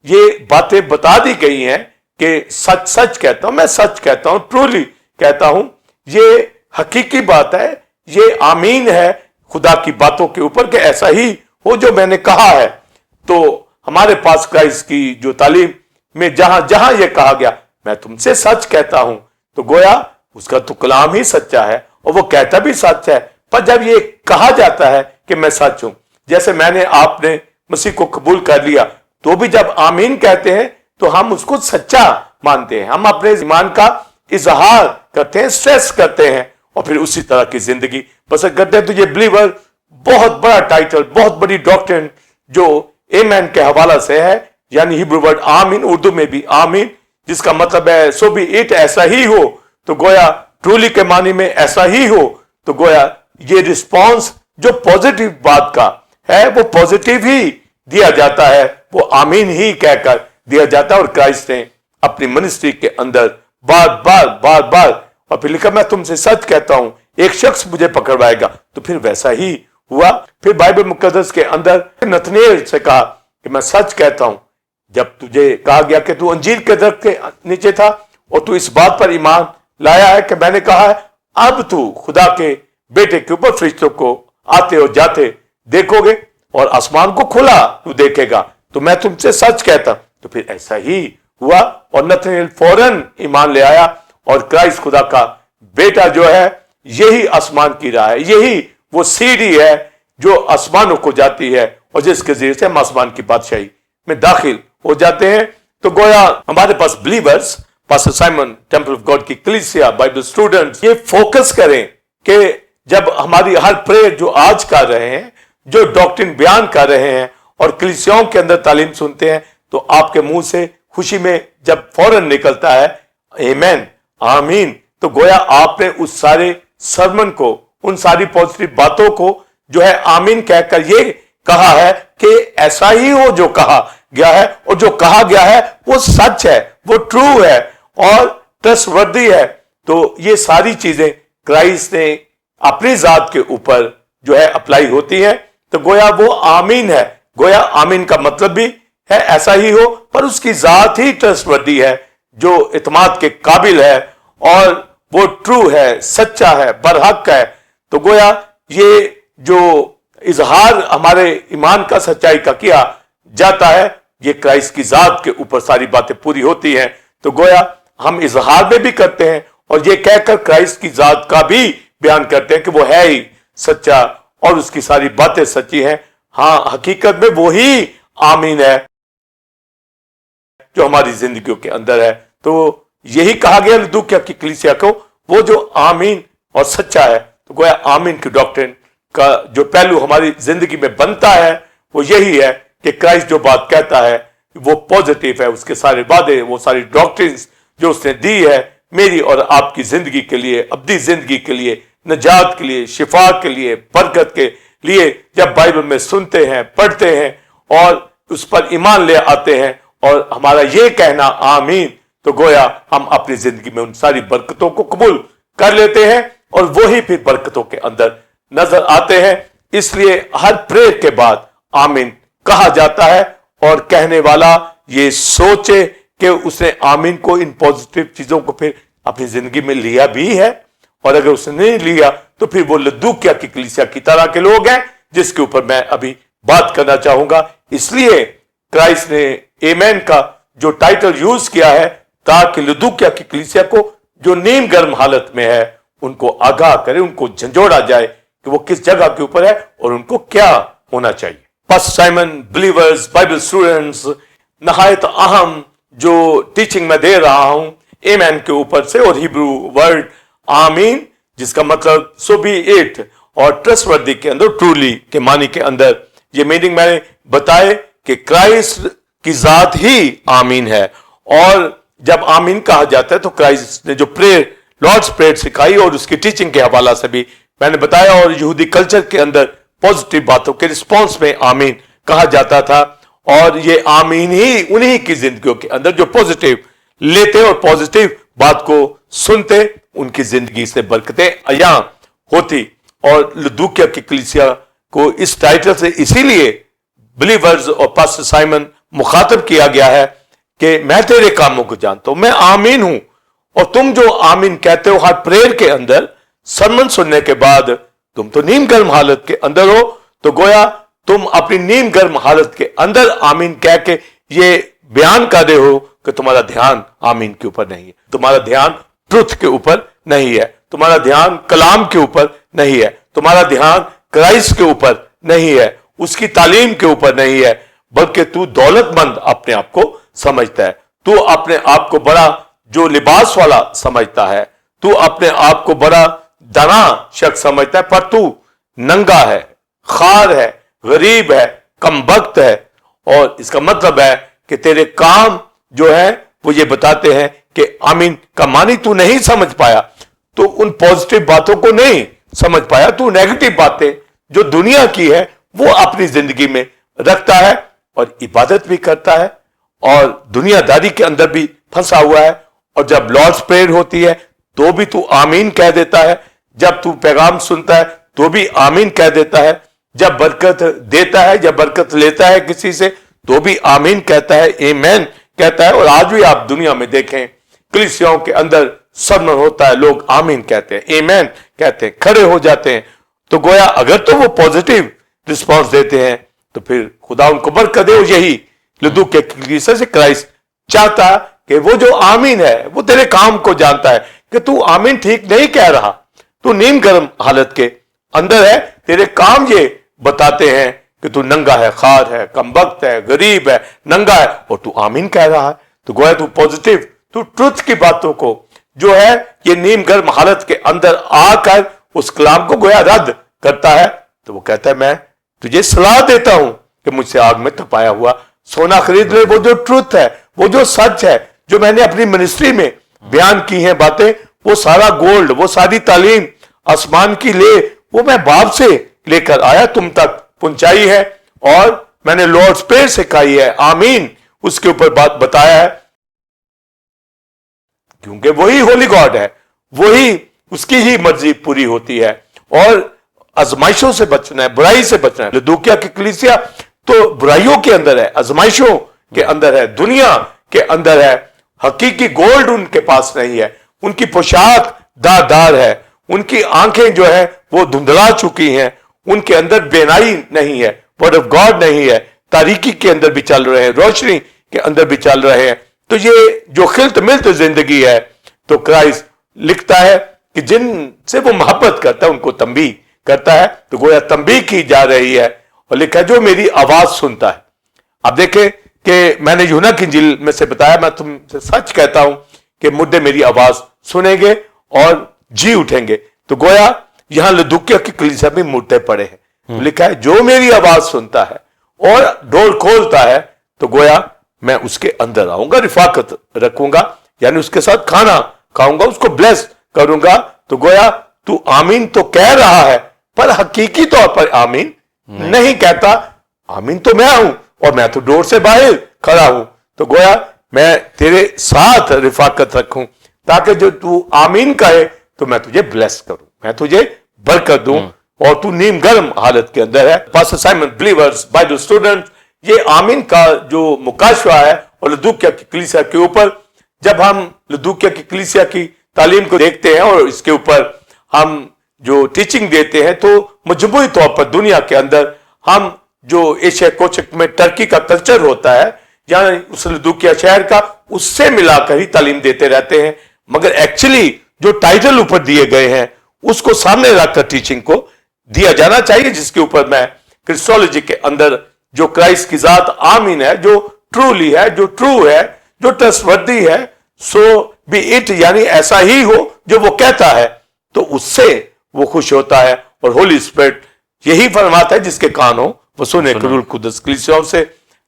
ये बातें बता दी गई हैं कि सच सच कहता हूं, मैं सच कहता हूं, ट्रूली कहता हूं, ये हकीकी बात है یہ آمین ہے خدا کی باتوں کے اوپر کہ ایسا ہی ہو جو میں نے کہا ہے. تو ہمارے پاس کرائسٹ کی جو تعلیم میں جہاں جہاں یہ کہا گیا میں تم سے سچ کہتا ہوں، تو گویا اس کا تو کلام ہی سچا ہے اور وہ کہتا بھی سچ ہے. پر جب یہ کہا جاتا ہے کہ میں سچ ہوں، جیسے میں نے آپ نے مسیح کو قبول کر لیا، تو بھی جب آمین کہتے ہیں تو ہم اس کو سچا مانتے ہیں، ہم اپنے ایمان کا اظہار کرتے ہیں، سٹریس کرتے ہیں اور پھر اسی طرح کی زندگی بسر کرتے ہیں. تو یہ بلیور بہت بڑا ٹائٹل، بہت بڑی ڈاکٹرن جو ایمین کے حوالہ سے ہے، یعنی ہیبرو ورڈ آمین، اردو میں بھی آمین، جس کا مطلب ہے سو بھی اٹ، ایسا ہی ہو. تو گویا ٹرولی کے معنی میں ایسا ہی ہو. تو گویا یہ رسپانس جو پوزیٹیو بات کا ہے وہ پوزیٹیو ہی دیا جاتا ہے، وہ آمین ہی کہہ کر دیا جاتا ہے. اور کرائسٹ نے اپنی منسٹری کے اندر بار بار اور پھر لکھا میں تم سے سچ کہتا ہوں ایک شخص مجھے پکڑوائے گا. تو پھر ویسا ہی ہوا. پھر بائبل مقدس کے اندر نتنیل سے کہا کہ میں سچ کہتا ہوں، جب تجھے کہا گیا کہ تو انجیر کے درخت کے نیچے تھا اور تو اس بات پر ایمان لایا ہے کہ میں نے کہا ہے اب تو خدا کے بیٹے کے اوپر فرشتوں کو آتے اور جاتے دیکھو گے اور آسمان کو کھلا تو دیکھے گا، تو میں تم سے سچ کہتا. تو پھر ایسا ہی ہوا اور نتنیل فوراً ایمان لے آیا اور کرائسٹ خدا کا بیٹا جو ہے یہی آسمان کی راہ ہے، یہی وہ سیڑھی ہے جو آسمانوں کو جاتی ہے اور جس کے ذریعے سے ہم آسمان کی بادشاہی میں داخل ہو جاتے ہیں. تو گویا ہمارے پاس believers, pastor Simon temple of God کی کلیسیا، بائبل اسٹوڈنٹس یہ فوکس کریں کہ جب ہماری ہر پریئر جو آج کر رہے ہیں، جو ڈاکٹرن بیان کر رہے ہیں اور کلیسیاؤں کے اندر تعلیم سنتے ہیں، تو آپ کے منہ سے خوشی میں جب فوراً نکلتا ہے آمین آمین، تو گویا آپ نے اس سارے سرمن کو، ان ساری پازیٹیو باتوں کو جو ہے آمین کہہ کر یہ کہا ہے کہ ایسا ہی ہو جو کہا گیا ہے، اور جو کہا گیا ہے وہ سچ ہے، وہ ٹرو ہے اور ٹرسٹ وردی ہے. تو یہ ساری چیزیں کرائسٹ نے اپنی ذات کے اوپر جو ہے اپلائی ہوتی ہے. تو گویا وہ آمین ہے. گویا آمین کا مطلب بھی ہے ایسا ہی ہو، پر اس کی ذات ہی ٹرسٹ وردی ہے، جو اعتماد کے قابل ہے اور وہ ٹرو ہے، سچا ہے، برحق ہے. تو گویا یہ جو اظہار ہمارے ایمان کا سچائی کا کیا جاتا ہے، یہ کرائسٹ کی ذات کے اوپر ساری باتیں پوری ہوتی ہیں. تو گویا ہم اظہار میں بھی کرتے ہیں اور یہ کہہ کر کرائسٹ کی ذات کا بھی بیان کرتے ہیں کہ وہ ہے ہی سچا اور اس کی ساری باتیں سچی ہیں. ہاں حقیقت میں وہی آمین ہے جو ہماری زندگیوں کے اندر ہے. تو یہی کہا گیا لدوکیا کی کلیسیا کو، وہ جو آمین اور سچا ہے. تو گویا آمین کی ڈاکٹرن کا جو پہلو ہماری زندگی میں بنتا ہے وہ یہی ہے کہ کرائسٹ جو بات کہتا ہے وہ پوزیٹیو ہے، اس کے سارے وعدے، وہ ساری ڈاکٹرنز جو اس نے دی ہے میری اور آپ کی زندگی کے لیے، ابدی زندگی کے لیے، نجات کے لیے، شفا کے لیے، برکت کے لیے، جب بائبل میں سنتے ہیں، پڑھتے ہیں اور اس پر ایمان لے آتے ہیں اور ہمارا یہ کہنا آمین، تو گویا ہم اپنی زندگی میں ان ساری برکتوں کو قبول کر لیتے ہیں اور وہی پھر برکتوں کے اندر نظر آتے ہیں. اس لیے ہر پریئر کے بعد آمین کہا جاتا ہے اور کہنے والا یہ سوچے کہ اس نے آمین کو، ان پوزیٹیو چیزوں کو پھر اپنی زندگی میں لیا بھی ہے، اور اگر اس نے نہیں لیا تو پھر وہ لدوکیا کی کلیسیا کی طرح کے لوگ ہیں جس کے اوپر میں ابھی بات کرنا چاہوں گا. اس لیے کرائسٹ نے ایمین کا جو ٹائٹل یوز کیا ہے تاکہ لدوکیا کی کلیسیا کو جو نیم گرم حالت میں ہے ان کو آگاہ کرے، ان کو جھنجھوڑا جائے کہ وہ کس جگہ کے اوپر ہے اور ان کو کیا ہونا چاہیے. Pastor Simon, believers, Bible students, نہایت اہم جو ٹیچنگ میں دے رہا ہوں ایمین کے اوپر سے، اور ہیبرو ورڈ آمین جس کا مطلب سو بی اٹ اور ٹرسٹ وردی کے اندر، ٹرولی کے معنی کے اندر یہ میننگ میں نے بتائے کہ کرائسٹ کی ذات ہی آمین ہے. اور جب آمین کہا جاتا ہے تو کرائسٹ نے جو پریئر، لارڈس پریئر سکھائی اور اس کی ٹیچنگ کے حوالہ سے بھی میں نے بتایا، اور یہودی کلچر کے اندر پوزیٹیو باتوں کے رسپانس میں آمین کہا جاتا تھا. اور یہ آمین ہی انہی کی زندگیوں کے اندر جو پوزیٹیو لیتے اور پوزیٹیو بات کو سنتے، ان کی زندگی سے برکتیں عیاں ہوتی. اور لدوکیا کی کلیسیا کو اس ٹائٹل سے اسی لیے بلیورز اور پاسٹر سائمن مخاطب کیا گیا ہے کہ میں تیرے کاموں کو جانتا ہوں، میں آمین ہوں، اور تم جو آمین کہتے ہو ہر پریئر کے اندر، سرمن سننے کے بعد तुम तो नीम गर्म हालत के अंदर हो, तो गोया तुम अपनी नीम गर्म हालत के अंदर आमीन कह के ये बयान कर रहे हो कि तुम्हारा ध्यान आमीन के ऊपर नहीं है, तुम्हारा ध्यान ट्रुथ के ऊपर नहीं है, तुम्हारा ध्यान कलाम के ऊपर नहीं है, तुम्हारा ध्यान क्राइस्ट के ऊपर नहीं है, उसकी तालीम के ऊपर नहीं है, बल्कि तू दौलतमंद अपने आप को समझता है, तू अपने आप को बड़ा जो लिबास वाला समझता है, तू अपने आप को बड़ा दाना शख्स समझता है, पर तू नंगा है, खार है, गरीब है, कमबख्त है। और इसका मतलब है कि तेरे काम जो है वो ये बताते हैं कि आमीन का मानी तू नहीं समझ पाया, तो उन पॉजिटिव बातों को नहीं समझ पाया, तू नेगेटिव बातें जो दुनिया की है वो अपनी जिंदगी में रखता है और इबादत भी करता है और दुनियादारी के अंदर भी फंसा हुआ है। और जब लॉर्ड्स प्रेयर होती है तो भी तू आमीन कह देता है, जब तू पैगाम सुनता है तो भी आमीन कह देता है, जब बरकत देता है, जब बरकत लेता है किसी से तो भी आमीन कहता है, आमीन कहता है। और आज भी आप दुनिया में देखें कलीसियाओं के अंदर सरमन होता है, लोग आमीन कहते हैं, आमीन कहते हैं, खड़े हो जाते हैं। तो गोया अगर तो वो पॉजिटिव रिस्पॉन्स देते हैं तो फिर खुदा उनको बरकत दे। यही लदूकिया की कलीसिया से क्राइस्ट चाहता कि वो जो आमीन है वो तेरे काम को जानता है कि तू आमीन ठीक नहीं कह रहा, तू नीम गर्म हालत के अंदर है, तेरे काम ये बताते हैं कि तू नंगा है, खार है, कमबख्त है, गरीब है, नंगा है, और तू आमीन कह रहा है। तो गोया तू पॉजिटिव, तू ट्रुथ की बातों को जो है ये नीम गर्म हालत के अंदर आकर उस कलाम को गोया रद्द करता है। तो वो कहता है मैं तुझे सलाह देता हूं कि मुझसे आग में तपाया हुआ सोना खरीद ले। वो जो ट्रुथ है, वो जो सच है, जो मैंने अपनी मिनिस्ट्री में बयान की हैं बातें, वो सारा गोल्ड, वो सारी तालीम आसमान की ले, वो मैं बाप से लेकर आया, तुम तक पहुंचाई है और मैंने लॉर्ड्स प्रेयर सिखाई है, आमीन उसके ऊपर बात बताया है, क्योंकि वही होली गॉड है, वही उसकी ही मर्जी पूरी होती है। और आजमाइशों से बचना है, बुराई से बचना है। लदूकिया की कलीसिया तो बुराइयों के अंदर है, आजमाइशों के अंदर है, दुनिया के अंदर है, हकीकी गोल्ड उनके पास नहीं है, उनकी पोशाक दार है, उनकी आंखें जो है वो धुंधला चुकी हैं, उनके अंदर बेनाई नहीं है, वर्ड ऑफ गॉड नहीं है, तारीकी के अंदर भी चल रहे हैं, रोशनी के अंदर भी चल रहे हैं। तो ये जो खिलत मिलत जिंदगी है, तो क्राइस्ट लिखता है कि जिनसे वो मोहब्बत करता है उनको तंबीह करता है। तो गोया तंबीह की जा रही है और लिखा है जो मेरी आवाज सुनता है। अब देखें कि मैंने यूहन्ना की इंजील में से बताया, मैं तुमसे सच कहता हूं कि मुर्दे मेरी आवाज सुनेंगे और जी उठेंगे। तो गोया यहां लदूकिया की कलीसिया में मुर्दे पड़े हैं। लिखा है जो मेरी आवाज सुनता है और डोर खोलता है, तो गोया मैं उसके अंदर आऊंगा, रिफाकत रखूंगा, यानी उसके साथ खाना खाऊंगा, उसको ब्लेस करूंगा। तो गोया तू आमीन तो कह रहा है पर हकीकी तौर पर आमीन नहीं कहता। आमीन तो मैं हूं और मैं तो डोर से बाहर खड़ा हूं। तो गोया मैं तेरे साथ रिफाकत रखूं ताकि जो तू आमीन कहे तो मैं तुझे ब्लेस करूं, मैं तुझे बरकत दूं, और तू नीम गर्म हालत के अंदर है। Pastor Simon, believers, Bible student, ये आमीन का जो मुकाशवा है और लदूकिया की कलीसिया के ऊपर, जब हम लदूकिया की कलीसिया की तालीम को देखते हैं और इसके ऊपर हम जो टीचिंग देते हैं, तो मजमूई तौर पर दुनिया के अंदर हम जो एशिया कोचक में टर्की का कल्चर होता है या उस लदूकिया शहर का, उससे मिलाकर ही तालीम देते रहते हैं। मगर एक्चुअली जो टाइटल ऊपर दिए गए हैं उसको सामने रखकर टीचिंग को दिया जाना चाहिए, जिसके ऊपर मैं क्रिस्टोलॉजी के अंदर जो क्राइस्ट की जात आमीन है, जो ट्रूली है, जो ट्रू है, जो ट्रस्टवर्दी है, सो बी इट, यानी ऐसा ही हो जो वो कहता है, तो उससे वो खुश होता है। और होली स्पिरिट यही फरमाता है जिसके कान हो वो सुने। रूह कुद्दस कलीसियाओं से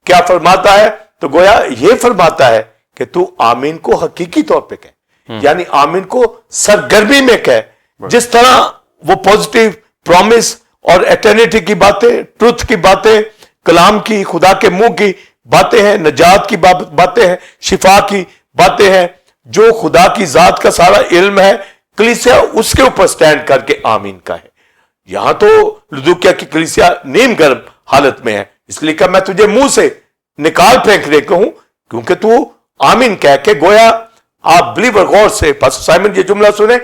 क्या फरमाता है? तो गोया ये फरमाता है कि तू आमीन को हकीकी तौर पे कह, यानी आमीन को सरगर्मी में कह, जिस तरह वो पॉजिटिव प्रॉमिस और एटर्निटी की बातें, ट्रुथ की बातें, कलाम की, खुदा के मुंह की बातें हैं, नजात की बातें हैं, शिफा की बातें हैं, जो खुदा की जात का सारा इल्म है, कलीसिया उसके ऊपर स्टैंड करके आमीन का है। यहां तो लदूकिया की कलीसिया नीम गर्म हालत में है, इसलिए कि मैं तुझे मुंह से निकाल फेंकने को हूं, क्योंकि तू आमीन कह के गोया, आप बिलीवर गौर से पास्टर साइमन ये जुमला सुने,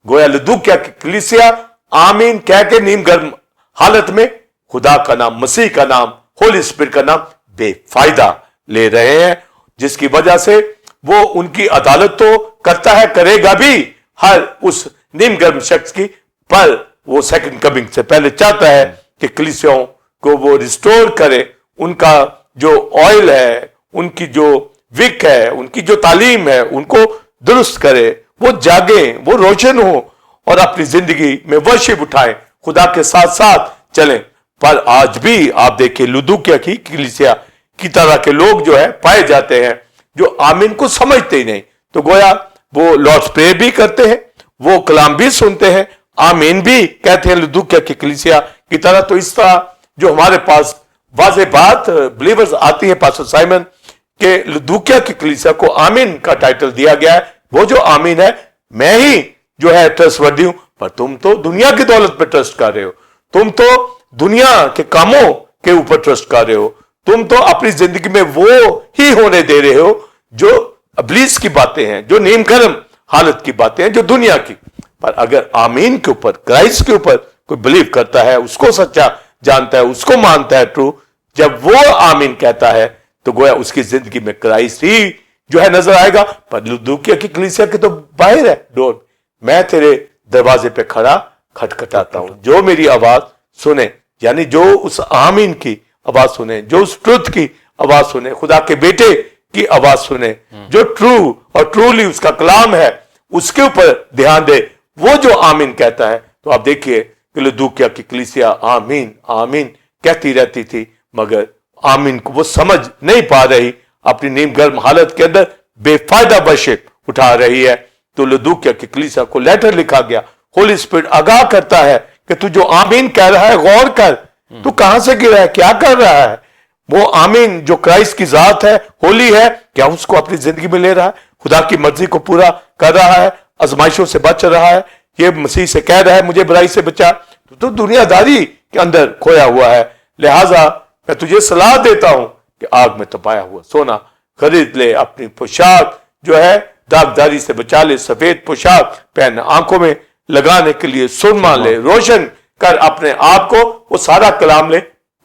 गोया लदूकिया की कलीसिया आमीन कह के नीम गर्म हालत में खुदा का नाम, मसीह का नाम, होली स्पिरिट का नाम बेफायदा ले रहे हैं, जिसकी वजह से वो उनकी अदालत तो करता है, करेगा भी हर उस नीम गर्म शख्स की, पर वो सेकंड कमिंग से पहले चाहता है कि कलीसियाओं को वो रिस्टोर करे, उनका जो ऑयल है, उनकी जो विक है, उनकी जो तालीम है, उनको दुरुस्त करे, वो जागे, वो रोशन हो और अपनी जिंदगी में वर्शिप उठाए, खुदा के साथ साथ चलें। पर आज भी आप देखिए लुदुकिया की कलीसिया की तरह के लोग जो है पाए जाते हैं जो आमीन को समझते ही नहीं। तो गोया वो लॉर्ड्स प्रेयर भी करते हैं, वो कलाम भी सुनते हैं, आमीन भी कहते हैं लुदुकिया की कलीसिया की तरह। तो इस तरह जो हमारे पास वाज़ेह बात बिलीवर्स आती है पास्टर साइमन के लुदुकिया की कलीसिया को आमीन का टाइटल दिया गया है। वो जो आमीन है, मैं ही जो है ट्रस्टवर्दी हूं, पर तुम तो दुनिया की दौलत पे ट्रस्ट कर रहे हो, तुम तो दुनिया के कामों के ऊपर ट्रस्ट कर रहे हो, तुम तो अपनी जिंदगी में वो ही होने दे रहे हो जो इब्लीस की बातें हैं, जो नीम गर्म हालत की बातें हैं, जो दुनिया की। पर अगर आमीन के ऊपर, क्राइस्ट के ऊपर कोई बिलीव करता है, उसको सच्चा जानता है, उसको मानता है ट्रू, जब वो आमीन कहता है तो गोया उसकी जिंदगी में क्राइस्ट ही जो है नजर आएगा। पर लुदुकिया की कलीसिया के तो बाहर है डोर, मैं तेरे दरवाजे पे खड़ा खटखटाता हूं, जो मेरी आवाज सुने, यानी जो उस आमीन की आवाज सुने, जो उस ट्रुथ की आवाज सुने, खुदा के बेटे की आवाज सुने, जो ट्रू और ट्रूली उसका कलाम है, उसके ऊपर ध्यान दे, वो जो आमीन कहता है। तो आप देखिए कि लुदुकिया की कलीसिया आमीन आमीन कहती रहती थी, मगर आमीन को वो समझ नहीं पा रही, अपनी नीम गर्म हालत के अंदर बेफायदा वर्शिप उठा रही है। तो लुदुकिया की कलीसिया को लेटर लिखा गया, होली स्पिरिट आगाह करता है कि तू जो आमीन कह रहा है गौर कर, तू कहां से गिरा है, क्या कर रहा है। वो आमीन जो क्राइस्ट की जात है, होली है, क्या उसको अपनी जिंदगी में ले रहा है, खुदा की मर्जी को पूरा कर रहा है, आजमाइशों से बच रहा है, ये मसीह से कह रहा है मुझे बुराई से बचा, तो दुनियादारी के अंदर खोया हुआ है। लिहाजा मैं तुझे सलाह देता हूं कि आग में तपाया हुआ सोना खरीद ले, अपनी पोशाक जो है दागदारी से बचा ले, सफेद पोशाक पहन, आंखों में लगाने के लिए सुरमा ले, रोशन कर अपने आप को, वो सारा कलाम ले।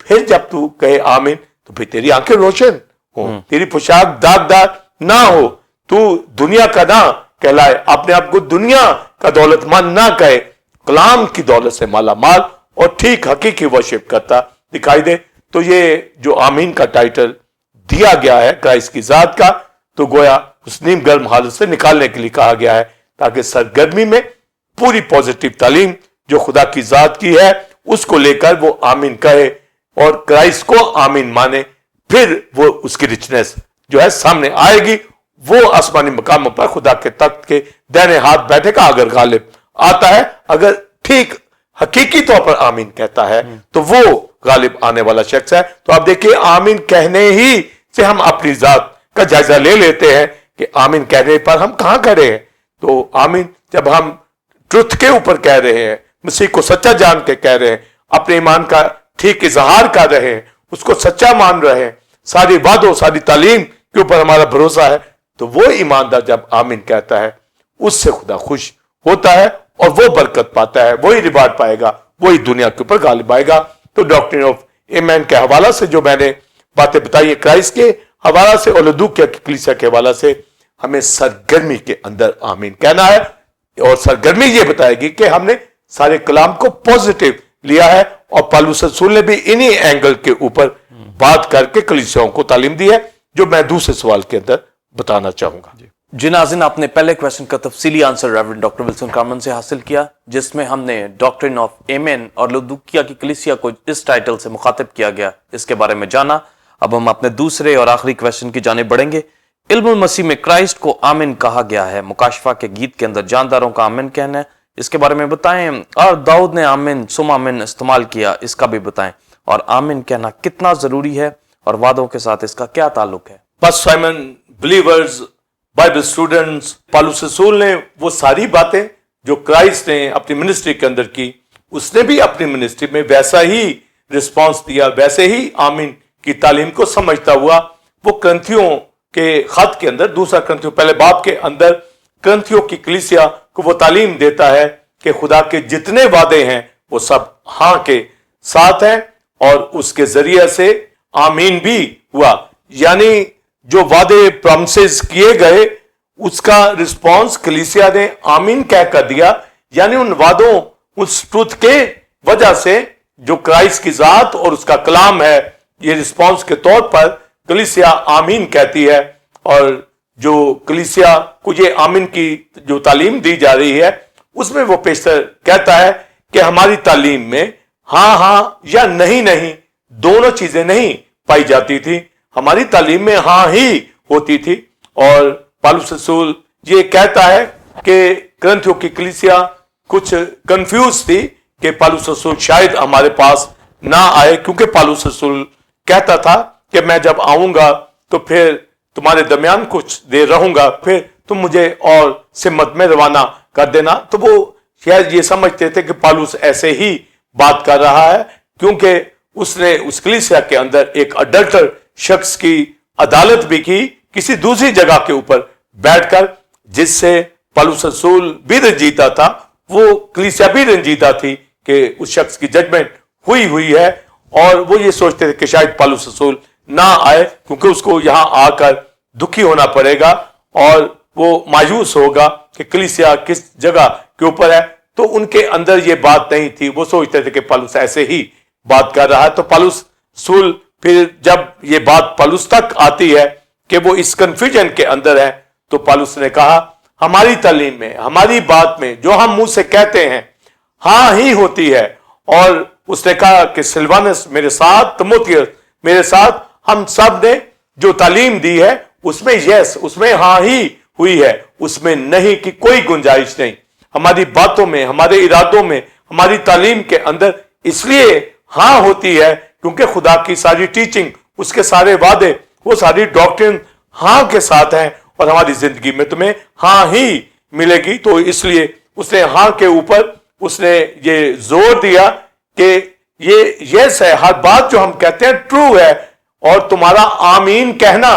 फिर जब तू कहे आमीन तो फिर तेरी आंखें रोशन हो, तेरी पोशाक दागदार ना हो, तू दुनिया का ना कहलाए, अपने आप को दुनिया का दौलतमंद ना कहे, कलाम की दौलत से माला माल और ठीक हकीकी वर्शिप करता दिखाई दे। तो ये जो आमीन का टाइटल दिया गया है क्राइस्ट की जात का, तो गोया उस नीम गर्म हालत से निकालने के लिए कहा गया है, ताकि सरगर्मी में पूरी पॉजिटिव तालीम जो खुदा की जात की है उसको लेकर वो आमीन कहे और क्राइस्ट को आमीन माने, फिर वो उसकी रिचनेस जो है सामने आएगी, वो आसमानी मकामों पर खुदा के तख्त के दाहिने हाथ बैठेगा अगर गालिब आता है। अगर ठीक हकीकी तौर पर आमीन कहता है तो वो गालिब आने वाला शख्स है। तो आप देखिए आमीन कहने ही से हम अपनी जात का जायजा ले लेते हैं कि आमीन कहने पर हम कहां खड़े हैं। तो आमीन जब हम ट्रुथ के ऊपर कह रहे हैं, मसीह को सच्चा जान के कह रहे हैं, अपने ईमान का ठीक इजहार कर रहे हैं, उसको सच्चा मान रहे हैं, सारी वादों सारी तालीम के ऊपर हमारा भरोसा है, तो वो ईमानदार जब आमीन कहता है उससे खुदा खुश होता है और वो बरकत पाता है, वही रिवार्ड पाएगा, वही दुनिया के ऊपर गालिब आएगा। तो डॉक्ट्रिन ऑफ आमीन के हवाला से जो मैंने बातें बताई है क्राइस्ट के हवाला से और लुदुकिया की कलीसिया के हवाला से, हमें सरगर्मी के अंदर आमीन कहना है और सरगर्मी ये बताएगी कि हमने सारे कलाम को पॉजिटिव लिया है। और पौलुस रसूल ने भी इन्हीं एंगल के ऊपर बात करके कलीसियाओं को तालीम दी है, जो मैं दूसरे सवाल के अंदर बताना चाहूंगा। जी नाज़रीन, आपने पहले क्वेश्चन का तफसीली answer reverend doctor Wilson Karman से हासिल किया, जिसमें हमने डॉक्ट्रिन ऑफ आमीन और लुदुकिया की कलीसिया को इस टाइटल से मुखातिब किया गया, इसके बारे में जाना। अब हम अपने दूसरे और आखिरी क्वेश्चन की जाने बढ़ेंगे। इल्मुल मसीह में क्राइस्ट को आमीन कहा गया है, मुकाशफा के गीत के अंदर जानदारों का आमीन कहना है, इसके बारे में बताएं। और दाऊद ने आमीन सुम आमीन इस्तेमाल किया, इसका भी बताएं। और आमीन कहना कितना जरूरी है और वादों के साथ इसका क्या ताल्लुक है। बस साइमन, बिलीवर्स, बाइबल स्टूडेंट्स, पौलुस रसूल ने वो सारी बातें जो क्राइस्ट ने अपनी मिनिस्ट्री के अंदर की, उसने भी अपनी मिनिस्ट्री में वैसा ही रिस्पांस दिया, वैसे ही आमीन की तालीम को समझता हुआ वो करंथियों के खत के अंदर, दूसरा करंथियों पहले बाब के अंदर करंथियों की कलीसिया को वो तालीम देता है کہ खुदा के जितने वादे हैं वो सब हाँ के साथ हैं और उसके जरिए से आमीन भी हुआ। यानी जो वादे प्रॉमिसेस किए गए उसका रिस्पॉन्स कलीसिया ने आमीन कह कर दिया। यानी उन वादों, उस ट्रुथ के वजह से जो क्राइस्ट की जात और उसका कलाम है, ये रिस्पॉन्स के तौर पर कलीसिया आमीन कहती है। और जो कलीसिया को ये आमीन की जो तालीम दी जा रही है उसमें वो पेशतर कहता है कि हमारी तालीम में हाँ हाँ या नहीं नहीं दोनों चीजें नहीं पाई जाती थी, हमारी तालीम में हाँ ही होती थी। और पौलुस रसूल ये कहता है कि करंथियों की कलीसिया कुछ कंफ्यूज थी कि पौलुस रसूल शायद हमारे पास ना आए, क्योंकि पौलुस रसूल कहता था कि मैं जब आऊंगा तो फिर तुम्हारे दरमियान कुछ देर रहूंगा, फिर तुम मुझे और सिमत में रवाना कर देना। तो वो शायद ये समझते थे कि पौलुस ऐसे ही बात कर रहा है, क्योंकि उसने उस कलीसिया के अंदर एक अडल्टर शख्स की अदालत भी की किसी दूसरी जगह के ऊपर बैठकर, जिससे पौलुस रसूल भी रंजीता था, वो कलीसिया भी रंजीता थी कि उस शख्स की जजमेंट हुई है। और वो ये सोचते थे कि शायद पौलुस रसूल ना आए, क्योंकि उसको यहां आकर दुखी होना पड़ेगा और वो मायूस होगा कि कलीसिया किस जगह के ऊपर है। तो उनके अंदर ये बात नहीं थी, वो सोचते थे कि पौलुस ऐसे ही बात कर रहा है। तो पौलुस रसूल फिर जब ये बात पौलुस तक आती है कि वो इस कंफ्यूजन के अंदर है, तो पौलुस ने कहा हमारी तालीम में, हमारी बात में जो हम मुंह से कहते हैं हाँ ही होती है। और उसने कहा कि सिलवानस मेरे साथ, तीमुथियुस मेरे साथ, हम सब ने जो तालीम दी है उसमें यस, उसमें हाँ ही हुई है, उसमें नहीं की कोई गुंजाइश नहीं। हमारी बातों में, हमारे इरादों में, हमारी तालीम के अंदर इसलिए हाँ होती है क्योंकि खुदा की सारी टीचिंग, उसके सारे वादे, वो सारी डॉक्ट्रिन हाँ के साथ हैं और हमारी जिंदगी में तुम्हें हाँ ही मिलेगी। तो इसलिए उसने हाँ के ऊपर उसने ये जोर दिया कि ये यस है, हर बात जो हम कहते हैं ट्रू है, और तुम्हारा आमीन कहना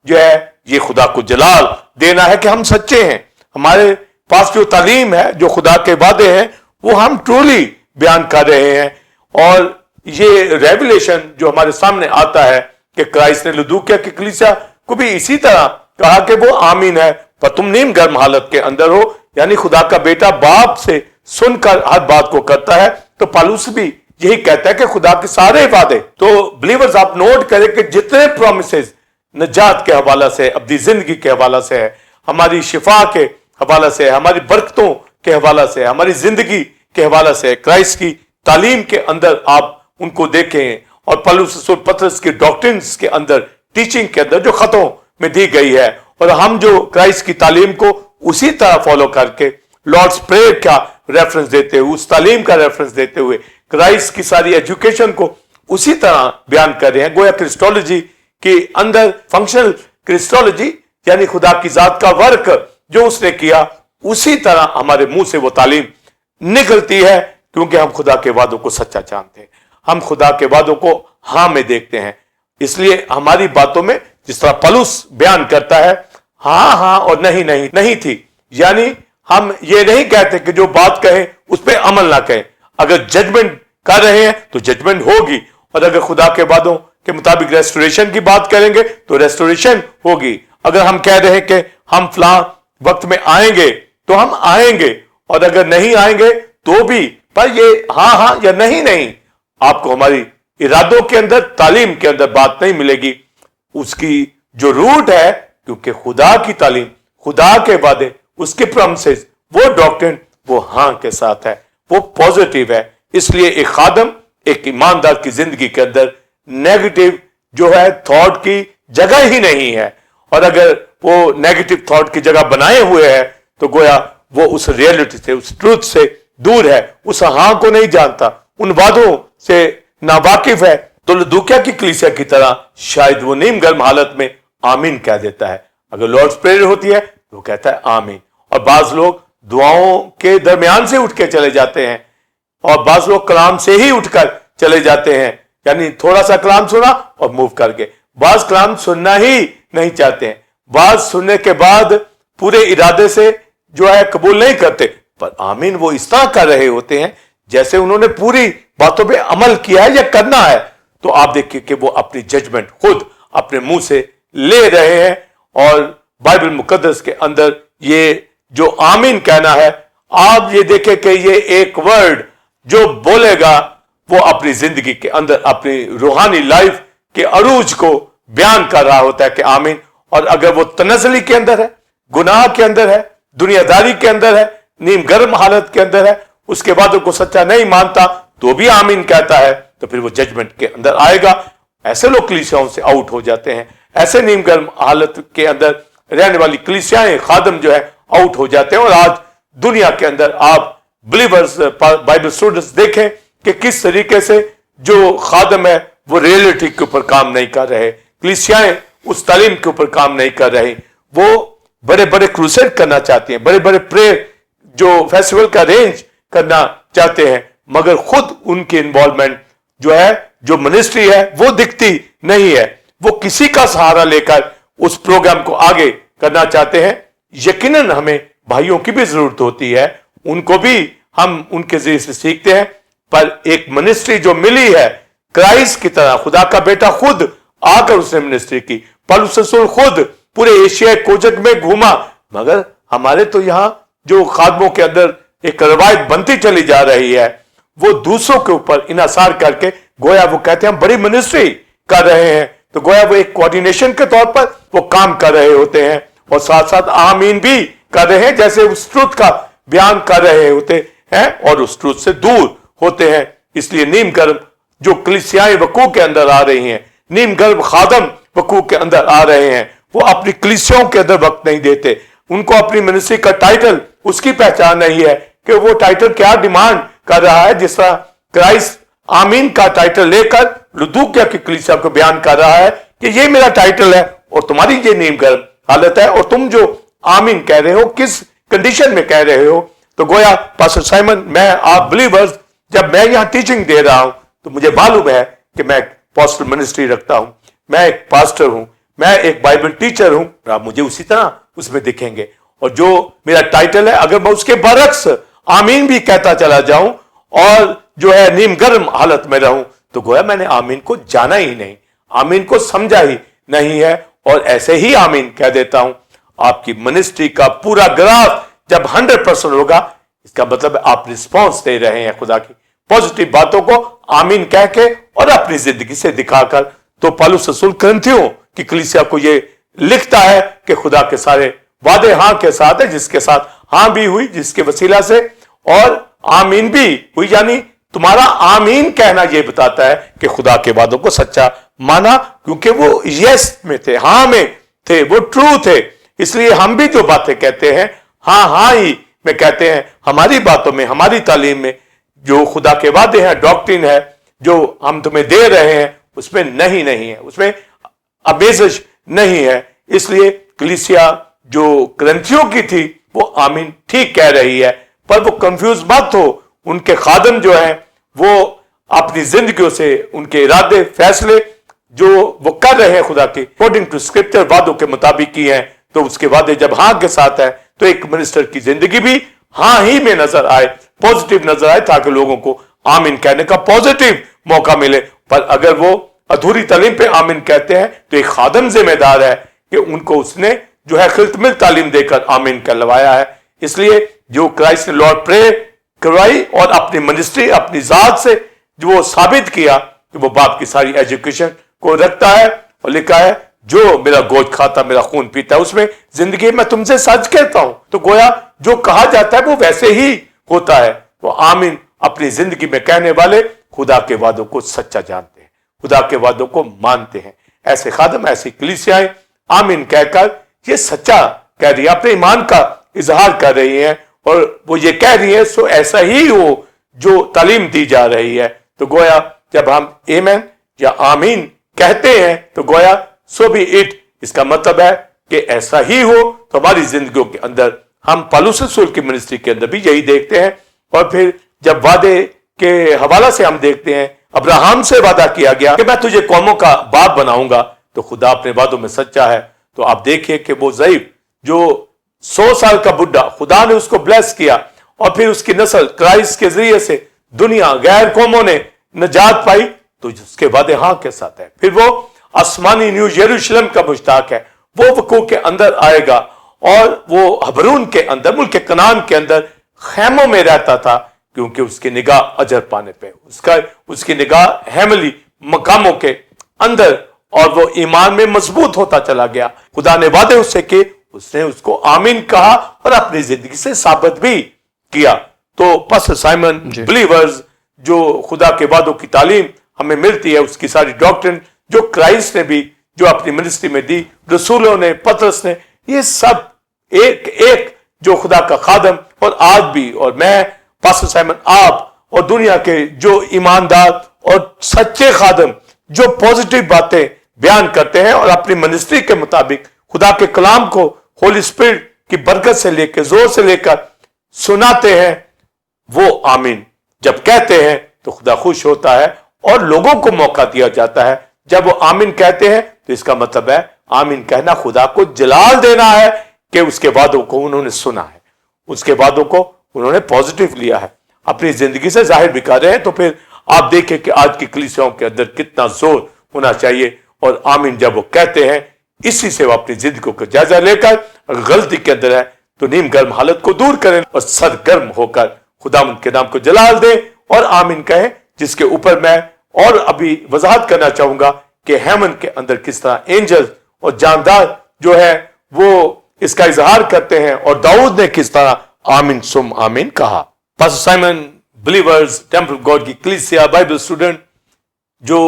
जो है ये खुदा को जलाल देना है कि हम सच्चे हैं। हमारे पास जो तालीम है, जो खुदा के वादे हैं, वो हम ट्रूली बयान कर रहे हैं। और ये रेवलेशन जो हमारे सामने आता है कि क्राइस्ट ने लुदूकिया की कलीसिया को भी इसी तरह कहा कि वो आमीन है, पर तुम नीम गर्म हालत के अंदर हो। यानी खुदा का बेटा बाप से सुनकर हर बात को करता है। तो पौलुस भी यही कहता है कि खुदा के सारे वादे, तो बिलीवर्स आप नोट करें कि जितने प्रोमिसेस नजात के हवाला से, अपनी जिंदगी के हवाला से है, हमारी शिफा के हवाला से, हमारी बरकतों के हवाला से, हमारी जिंदगी के हवाला से, क्राइस्ट की तालीम के अंदर आप उनको देखें। और पौलुस रसूल पतरस की डॉक्ट्रिन्स के अंदर, टीचिंग के अंदर जो खतों में दी गई है, और हम जो क्राइस्ट की तालीम को उसी तरह फॉलो करके लॉर्ड्स प्रेयर का रेफरेंस देते हुए, उस तालीम का रेफरेंस देते हुए क्राइस्ट की सारी एजुकेशन को उसी तरह बयान कर रहे हैं। गोया क्रिस्टोलॉजी के अंदर फंक्शनल क्रिस्टोलॉजी यानी खुदा की जात का वर्क जो उसने किया, उसी तरह हमारे मुंह से वो तालीम निकलती है, क्योंकि हम खुदा के वादों को सच्चा जानते हैं, हम खुदा के वादों को हाँ में देखते हैं। इसलिए हमारी बातों में जिस तरह पौलुस बयान करता है हाँ हाँ और नहीं नहीं नहीं थी, यानी हम ये नहीं कहते कि जो बात कहें उस पर अमल ना कहें। अगर जजमेंट कर रहे हैं तो जजमेंट होगी, और अगर खुदा के वादों के मुताबिक रेस्टोरेशन की बात करेंगे तो रेस्टोरेशन होगी। अगर हम कह रहे हैं कि हम फलां वक्त में आएंगे तो हम आएंगे, और अगर नहीं आएंगे तो भी, पर ये हाँ हाँ या नहीं नहीं आपको हमारी इरादों के अंदर, तालीम के अंदर बात नहीं मिलेगी। उसकी जो रूट है, क्योंकि खुदा की तालीम, खुदा के वादे, उसके प्रॉमिसेस, वो डॉक्ट्रिन वो हाँ के साथ है, वो पॉजिटिव है। इसलिए एक खादम, एक ईमानदार की जिंदगी के अंदर नेगेटिव जो है थॉट की जगह ही नहीं है। और अगर वो नेगेटिव थॉट की जगह बनाए हुए है तो गोया वो उस रियलिटी से, उस ट्रूथ से दूर है, उस हाँ को नहीं जानता, उन वादों से नावाकिफ है। तो लुदूकिया की कलीसिया की तरह शायद वो नीम गर्म हालत में आमीन कह देता है। अगर लॉर्ड्स प्रेयर होती है तो कहता है आमीन। और बाज लोग दुआओं के दरमियान से उठ के चले जाते हैं, और बाज लोग कलाम से ही उठकर चले जाते हैं, यानी थोड़ा सा कलाम सुना और मूव करके। बाज कलाम सुनना ही नहीं चाहते हैं, बाज सुनने के बाद पूरे इरादे से जो है कबूल नहीं करते, पर आमीन वो इस तरह कर रहे होते हैं जैसे उन्होंने पूरी बातों पे अमल किया है या करना है। तो आप देखिए कि वो अपनी जजमेंट खुद अपने मुंह से ले रहे हैं, और बाइबल मुकद्दस के अंदर ये जो आमीन कहना है, आप ये देखें कि ये एक वर्ड जो बोलेगा वो अपनी जिंदगी के अंदर अपनी रूहानी लाइफ के अरूज को बयान कर रहा होता है कि आमीन। और अगर वो तनज़ली के अंदर है, गुनाह के अंदर है, दुनियादारी के अंदर है, नीम गर्म हालत के अंदर है, उसके बाद को सच्चा नहीं मानता तो भी आमीन कहता है, तो फिर वो जजमेंट के अंदर आएगा। ऐसे लोग कलीसियाओं से आउट हो जाते हैं, ऐसे नीम गर्म हालत के अंदर रहने वाली कलीसियाएं, खादम जो है आउट हो जाते हैं। और आज दुनिया के अंदर आप बिलीवर्स, बाइबल स्टूडेंट्स देखें कि किस तरीके से जो खादम है वो रियलिटी के ऊपर काम नहीं कर रहे, कलीसियाएं उस तालीम के ऊपर काम नहीं कर रही। वो बड़े बड़े क्रूसेड करना चाहती हैं, बड़े बड़े प्रेयर जो फेस्टिवल का अरेंज करना चाहते हैं, मगर खुद उनकी इन्वॉल्वमेंट जो है, जो मिनिस्ट्री है, वो दिखती नहीं है। वो किसी का सहारा लेकर उस प्रोग्राम को आगे करना चाहते हैं। यकीनन हमें भाइयों की भी जरूरत होती है, उनको भी हम उनके जरिए से सीखते हैं, पर एक मिनिस्ट्री जो मिली है क्राइस्ट की तरह, खुदा का बेटा खुद आकर उसने मिनिस्ट्री की, पौलुस रसूल खुद पूरे एशिया कोजक में घूमा, मगर हमारे तो यहां जो खादमों के अंदर एक रवायत बनती चली जा रही है, वो दूसरों के ऊपर इन्हिसार करके गोया वो कहते हैं हम बड़ी मिनिस्ट्री कर रहे हैं, तो गोया वो एक कोऑर्डिनेशन के तौर पर वो काम कर रहे होते हैं, और साथ साथ आमीन भी कर रहे हैं, जैसे उस ट्रुथ का बयान कर रहे होते हैं और उस ट्रुथ से दूर होते हैं। इसलिए नीम गर्म जो कलीसियाएं वकूअ के अंदर आ रही हैं, नीम गर्म खादम वकूअ के अंदर आ रहे हैं, वो अपनी कलीसियाओं के अंदर वक्त नहीं देते। उनको अपनी मिनिस्ट्री का टाइटल, उसकी पहचान नहीं है कि वो टाइटल क्या डिमांड कर रहा है। जिस तरह क्राइस्ट आमीन का टाइटल लेकर लुदूकिया की कलीसिया को बयान कर रहा है कि ये मेरा टाइटल है और तुम्हारी ये नीम गर्म हालत है, और तुम जो आमीन कह रहे हो किस कंडीशन में कह रहे हो। तो गोया पास्टर साइमन, मैं आप बिलीवर्स, जब मैं यहां टीचिंग दे रहा हूं तो मुझे मालूम है कि मैं पास्टर मिनिस्ट्री रखता हूं, मैं एक पास्टर हूं, मैं एक बाइबल टीचर हूं, और आप मुझे उसी तरह उसमें दिखेंगे। और जो मेरा टाइटल है, अगर मैं उसके बरक्स आमीन भी कहता चला जाऊं और जो है नीम गर्म हालत में रहूं, तो गोया मैंने आमीन को जाना ही नहीं, आमीन को समझा ही नहीं है, और ऐसे ही आमीन कह देता हूं। आपकी मिनिस्ट्री का पूरा ग्राफ जब 100% होगा, इसका मतलब आप रिस्पॉन्स दे रहे हैं खुदा की पॉजिटिव बातों को आमीन कह के और अपनी जिंदगी से दिखाकर। तो पौलुस रसूल कुरिन्थियों की कलीसिया को ये लिखता है कि खुदा के सारे वादे हां के साथ है, जिसके साथ हां भी हुई, जिसके वसीला से और आमीन भी हुई। यानी तुम्हारा आमीन कहना यह बताता है कि खुदा के वादों को सच्चा माना, क्योंकि वो यस में थे, हां में थे, वो ट्रू थे। इसलिए हम भी जो बातें कहते हैं हां ही में कहते हैं। हमारी बातों में, हमारी तालीम में जो खुदा के वादे हैं, डॉक्ट्रिन है जो हम तुम्हें दे रहे हैं, उसमें नहीं है, उसमें अबेज़िश नहीं है। इसलिए कलीसिया जो कुरिन्थियों की थी वो आमीन ठीक कह रही है, पर वो कंफ्यूज मत हो। उनके खादम जो है वो अपनी जिंदगियों से उनके इरादे, फैसले जो वो कर रहे हैं खुदा के अकॉर्डिंग टू स्क्रिप्चर वादों के मुताबिक की है, तो उसके वादे जब हां के साथ है तो एक मिनिस्टर की जिंदगी भी हां ही में नजर आए, पॉजिटिव नजर आए, ताकि लोगों को आमीन कहने का पॉजिटिव मौका मिले। पर अगर वो अधूरी तालीम पे आमीन कहते हैं तो एक खादम जिम्मेदार है कि उनको उसने जो है खिलतमिल तालीम देकर आमीन कहलवाया है। इसलिए जो क्राइस्ट ने लॉर्ड प्रे करवाई और अपनी मिनिस्ट्री, अपनी जात से जो वो साबित किया कि वो बाप की सारी एजुकेशन को रखता है, और लिखा है जो मेरा गोश्त खाता, मेरा खून पीता है, उसमें जिंदगी मैं तुमसे सच कहता हूं। तो गोया जो कहा जाता है वो वैसे ही होता है। तो आमीन अपनी जिंदगी में कहने वाले खुदा के वादों को सच्चा जानते हैं, खुदा के वादों को मानते हैं। ऐसे खादम, ऐसी कलीसियाएं आमीन कहकर ये सच्चा कह रही है, अपने ईमान का इजहार कर रही है, और वो ये कह रही है सो ऐसा ही हो जो तालीम दी जा रही है। तो गोया जब हम आमीन या आमीन कहते हैं तो गोया सो भी इट, इसका मतलब है कि ऐसा ही हो। तो हमारी जिंदगियों के अंदर हम पौलुस रसूल की मिनिस्ट्री के अंदर भी यही देखते हैं। और फिर जब वादे के हवाला से हम देखते हैं, अब्राहम से वादा किया गया कि मैं तुझे कौमों का बाप बनाऊंगा, तो खुदा अपने वादों में सच्चा है। तो आप देखिए कि वो ज़ईफ जो 100 साल का बुढ़ा, खुदा ने उसको ब्लेस किया اور پھر اس کی نسل کرائسٹ کے ذریعے سے دنیا غیر قوموں نے نجات پائی تو اس کے وعدے ہاں کے ساتھ ہے. پھر وہ آسمانی نیو یروشلم کا مشتاق ہے, وہ وقوع کے اندر آئے گا اور وہ حبرون کے اندر ملک کنعان کے اندر خیموں میں رہتا تھا کیونکہ اس کی نگاہ اجر پانے پہ, اس کی نگاہ ہیملی مقاموں کے اندر, اور وہ ایمان میں مضبوط ہوتا چلا گیا. خدا نے وعدے اس سے کہ اس نے اس کو آمین کہا اور اپنی زندگی سے ثابت بھی کیا. تو پس سائمن بلیورز جو خدا کے وعدوں کی تعلیم ہمیں ملتی ہے, اس کی ساری ڈاکٹرن جو کرائسٹ نے بھی جو اپنی منسٹری میں دی, رسولوں نے, پطرس نے, یہ سب ایک ایک جو خدا کا خادم اور آج بھی, اور میں پاسٹر سائمن آپ اور دنیا کے جو ایماندار اور سچے خادم جو پازیٹیو باتیں بیان کرتے ہیں اور اپنی منسٹری کے مطابق خدا کے کلام کو ہولی اسپرٹ کی برکت سے لے کے زور سے لے کر سناتے ہیں, وہ آمین جب کہتے ہیں تو خدا خوش ہوتا ہے اور لوگوں کو موقع دیا جاتا ہے. جب وہ آمین کہتے ہیں تو اس کا مطلب ہے آمین کہنا خدا کو جلال دینا ہے کہ اس کے وعدوں کو انہوں نے سنا ہے, اس کے وعدوں کو انہوں نے پازیٹیو لیا ہے, اپنی زندگی سے ظاہر بھی کر رہے ہیں. تو پھر آپ دیکھیں کہ آج کی کلیسیاؤں کے اندر کتنا زور ہونا چاہیے, اور آمین جب وہ کہتے ہیں اسی سے وہ اپنی زندگی کا جائزہ لے کر غلطی کے اندر ہے تو نیم گرم حالت کو دور کریں اور سرگرم ہو کر خدا ان کے نام کو جلال دیں اور آمین کہیں. جس کے اوپر میں اور ابھی وضاحت کرنا چاہوں گا کہ ہیمن کے اندر کس طرح اینجل اور جاندار جو ہے وہ اس کا اظہار کرتے ہیں, اور داؤد نے کس طرح آمین سم آمین کہا. Pastor Simon believers temple God کی کلیسیا بائبل اسٹوڈنٹ, جو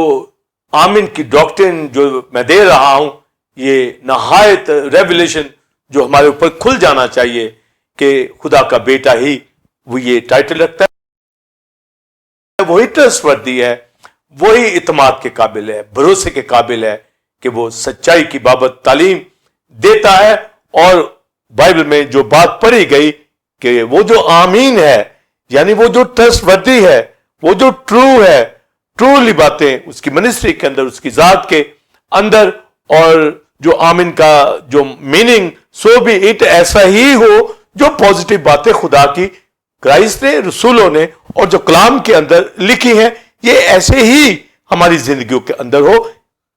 آمین کی ڈاکٹرن جو میں دے رہا ہوں, یہ نہایت ریویلیشن جو ہمارے اوپر کھل جانا چاہیے کہ خدا کا بیٹا ہی وہ یہ ٹائٹل رکھتا ہے, وہی ٹرسٹ وردی ہے, وہی اعتماد کے قابل ہے, بھروسے کے قابل ہے کہ وہ سچائی کی بابت تعلیم دیتا ہے. اور بائبل میں جو بات پڑھی گئی کہ وہ جو آمین ہے یعنی وہ جو ٹرسٹ وردی ہے, وہ جو ٹرو ہے, ٹرولی باتیں اس کی منسٹری کے اندر, اس کی ذات کے اندر, اور جو آمین کا جو میننگ سو بھی اٹ ایسا ہی ہو جو پازیٹیو باتیں خدا کی کرائسٹ نے, رسولوں نے اور جو کلام کے اندر لکھی ہیں, یہ ایسے ہی ہماری زندگیوں کے اندر ہو.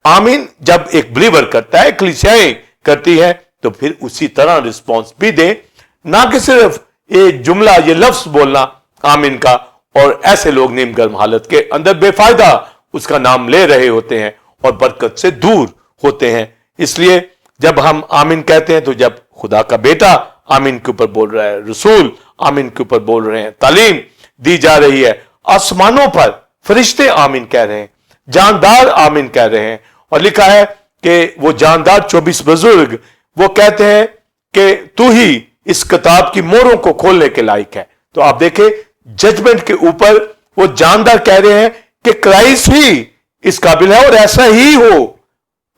آمین جب ایک بلیور کرتا ہے, کلیسیائیں کرتی ہیں, تو پھر اسی طرح رسپانس بھی دیں, نہ کہ صرف یہ جملہ یہ لفظ بولنا آمین کا, اور ایسے لوگ نیم گرم حالت کے اندر بے فائدہ اس کا نام لے رہے ہوتے ہیں اور برکت سے دور ہوتے ہیں. اس لیے جب ہم آمین کہتے ہیں تو جب خدا کا بیٹا آمین کے اوپر بول رہا ہے, رسول آمین کے اوپر بول رہے ہیں, تعلیم دی جا رہی ہے, آسمانوں پر فرشتے آمین کہہ رہے ہیں, جاندار آمین کہہ رہے ہیں, اور لکھا ہے کہ وہ جاندار 24 بزرگ وہ کہتے ہیں کہ تو ہی اس کتاب کی موروں کو کھولنے کے لائق ہے. تو آپ دیکھیں ججمنٹ کے اوپر وہ جاندار کہہ رہے ہیں کہ کرائسٹ ہی اس قابل ہے اور ایسا ہی ہو.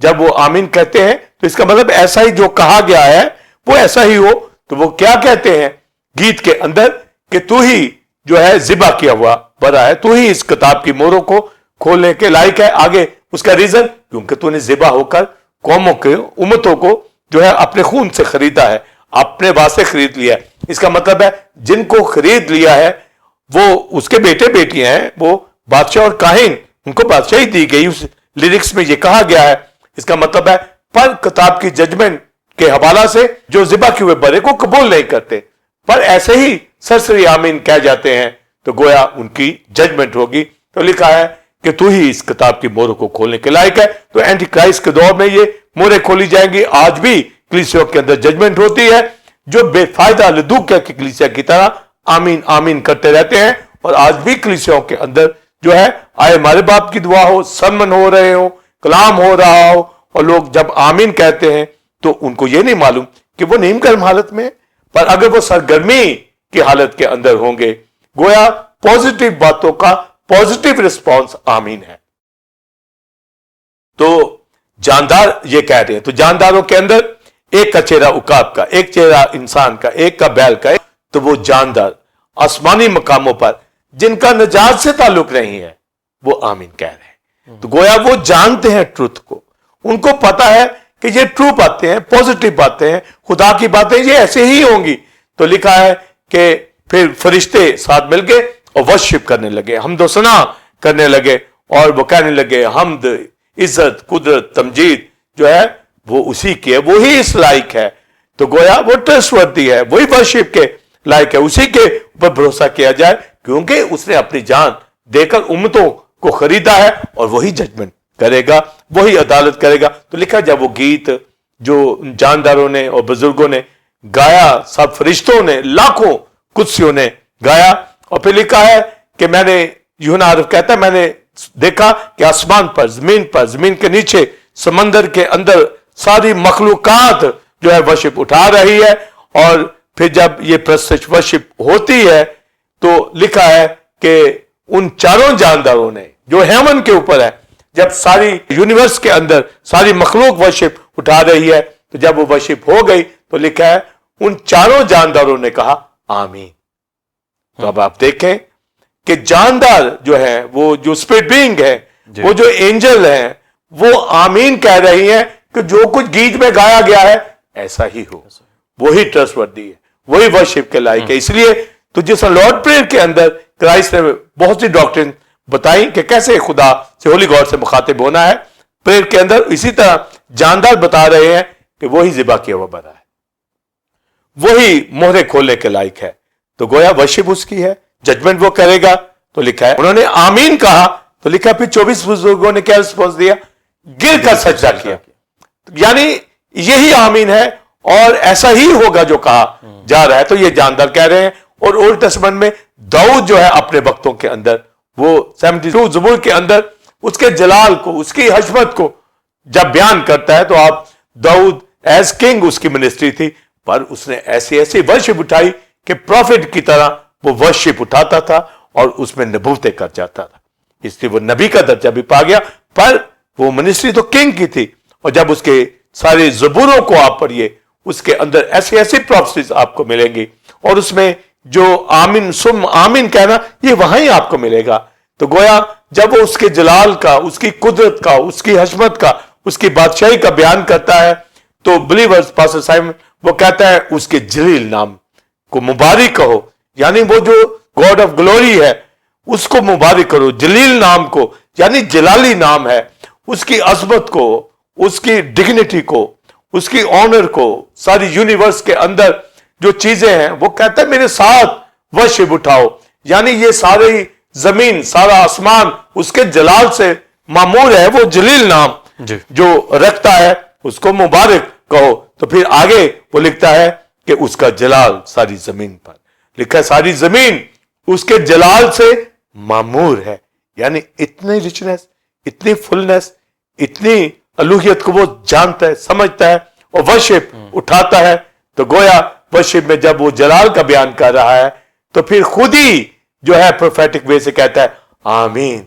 جب وہ آمین کہتے ہیں تو اس کا مطلب ایسا ہی جو کہا گیا ہے وہ ایسا ہی ہو. تو وہ کیا کہتے ہیں گیت کے اندر کہ تو ہی جو ہے ذبح کیا ہوا بڑا ہے, تو ہی اس کتاب کی موروں کو کھولنے کے لائق ہے. آگے اس کا ریزن کیونکہ تو نے ذبح ہو کر قوموں کے امتوں کو جو ہے اپنے خون سے خریدا ہے, اپنے واسطے خرید لیا ہے. اس کا مطلب ہے جن کو خرید لیا ہے وہ اس کے بیٹے بیٹیاں ہیں, وہ بادشاہ اور کاہن, ان کو بادشاہی دی گئی. اس لیرکس میں یہ کہا گیا ہے. اس کا مطلب ہے پر کتاب کی ججمنٹ کے حوالہ سے جو ذبح کیے ہوئے بڑے کو قبول نہیں کرتے, پر ایسے ہی سرسری آمین کہہ جاتے ہیں تو گویا ان کی ججمنٹ ہوگی. تو لکھا ہے کہ تو ہی اس کتاب کی موروں کو کھولنے کے لائق ہے. تو اینٹی کرائسٹ کے دور میں یہ موریں کھولی جائیں گی. آج بھی کلیسیوں کے اندر ججمنٹ ہوتی ہے جو بے فائدہ لدوکیا کی کلیسیا کی طرح آمین آمین کرتے رہتے ہیں. اور آج بھی کلیسیوں کے اندر جو ہے آئے ہمارے باپ کی دعا ہو, سرمن ہو رہے ہو, کلام ہو رہا ہو, اور لوگ جب آمین کہتے ہیں تو ان کو یہ نہیں معلوم کہ وہ نیم گرم حالت میں, پر اگر وہ سرگرمی کی حالت کے اندر ہوں گے گویا پازیٹیو باتوں کا پازیٹیو رسپانس آمین ہے. تو جاندار یہ کہہ رہے ہیں. تو جانداروں کے اندر ایک کا چہرہ عقاب کا, ایک چہرہ انسان کا, ایک کا بیل کا. تو وہ جاندار آسمانی مقاموں پر جن کا نجات سے تعلق نہیں ہے وہ آمین کہہ رہے ہیں. تو گویا وہ جانتے ہیں ٹروتھ کو, ان کو پتا ہے کہ یہ ٹرو باتیں ہیں, پازیٹیو باتیں ہیں, خدا کی باتیں یہ ایسے ہی ہوں گی. تو لکھا ہے کہ फिर फरिश्ते साथ मिल गए और वर्शिप करने लगे, हमदो सना करने लगे, और वो कहने लगे हमद, इज्जत, कुदरत, तमजीद जो है वो उसी की है, वो ही इस लायक है। तो गोया वो ट्रस्टवर्दी है, वही वर्शिप के लायक है, उसी के ऊपर भरोसा किया जाए, क्योंकि उसने अपनी जान देकर उम्मतों को खरीदा है और वही जजमेंट करेगा, वही अदालत करेगा। तो लिखा जब वो गीत जो जानदारों ने और बुजुर्गों ने गाया, सब फरिश्तों ने, लाखों कुदसियों ने गाया, और फिर लिखा है कि मैंने, यूहन्ना आरफ कहता है, मैंने देखा कि आसमान पर, जमीन के नीचे, समंदर के अंदर सारी मखलूकात जो है वर्शिप उठा रही है। और फिर जब ये प्रस्तुत वर्शिप होती है तो लिखा है कि उन चारों जानदारों ने जो हेमन के ऊपर है, जब सारी यूनिवर्स के अंदर सारी मखलूक वर्शिप उठा रही है, तो जब वो वर्शिप हो गई तो लिखा है उन चारों जानदारों ने कहा आमीन। तो अब आप देखें कि जानदार जो है, वो जो स्पिरिट बीइंग है, वो जो एंजल है, वो आमीन कह रही है कि जो कुछ गीत में गाया गया है ऐसा ही हो, वही ट्रस्टवर्दी है, वही वर्शिप के लायक है। इसलिए तो जिस लॉर्ड प्रेयर के अंदर क्राइस्ट ने बहुत सी डॉक्ट्रिन बताई कि कैसे खुदा से, होली गॉड से मुखातिब होना है प्रेयर के अंदर, इसी तरह जानदार बता रहे हैं कि वही ज़िबा किया हुआ बना है, वही मोहरे खोलने के लायक है। तो गोया वर्शिप उसकी है, जजमेंट वो करेगा। तो लिखा है उन्होंने आमीन कहा, तो लिखा फिर 24 बुजुर्गों ने क्या रिस्पॉन्स दिया, गिर कर सजदा किया। यानी यही आमीन है और ऐसा ही होगा जो कहा जा रहा है। तो ये जानदार कह रहे हैं। और ओल्ड टेस्टामेंट में दाऊद जो है अपने वक्तों के अंदर, वो 72 ज़बूर के अंदर उसके जलाल को, उसकी हजमत को जब बयान करता है, तो आप दाऊद एज किंग उसकी मिनिस्ट्री थी, पर उसने ऐसी ऐसी वर्शिप उठाई कि प्रॉफिट की तरह वो वर्शिप उठाता था और उसमें नबूवतें कर जाता था, इसलिए वो नबी का दर्जा भी पा गया। पर वो मिनिस्ट्री तो किंग की थी। और जब उसके सारे ज़बूरों को आप पढ़िए, उसके अंदर ऐसी ऐसी प्रॉफिसीज आपको मिलेंगी, और उसमें जो आमीन सुम आमीन कहना, ये वहां ही आपको मिलेगा। तो गोया जब वो उसके जलाल का, उसकी कुदरत का, उसकी हजमत का, उसकी बादशाही का बयान करता है, तो बिलीवर्स पास्टर साइमन वो कहता है उसके जलील नाम को मुबारक कहो, यानी वो जो गॉड ऑफ ग्लोरी है उसको मुबारक करो, जलील नाम को, यानी जलाली नाम है, उसकी अजमत को, उसकी डिग्निटी को, उसकी ऑनर को, सारी यूनिवर्स के अंदर जो चीजें हैं, वो कहता है मेरे साथ वर्शिप उठाओ। यानी ये सारी जमीन, सारा आसमान उसके जलाल से मामूर है, वो जलील नाम जो रखता है उसको मुबारक कहो। तो फिर आगे वो लिखता है कि उसका जलाल सारी जमीन पर, लिखा है सारी जमीन उसके जलाल से मामूर है, यानी इतनी रिचनेस, इतनी फुलनेस, इतनी अलूहियत को वो जानता है, समझता है और वर्शिप उठाता है। तो गोया वर्शिप में जब वो जलाल का बयान कर रहा है, तो फिर खुद ही जो है प्रोफेटिक वे से कहता है आमीन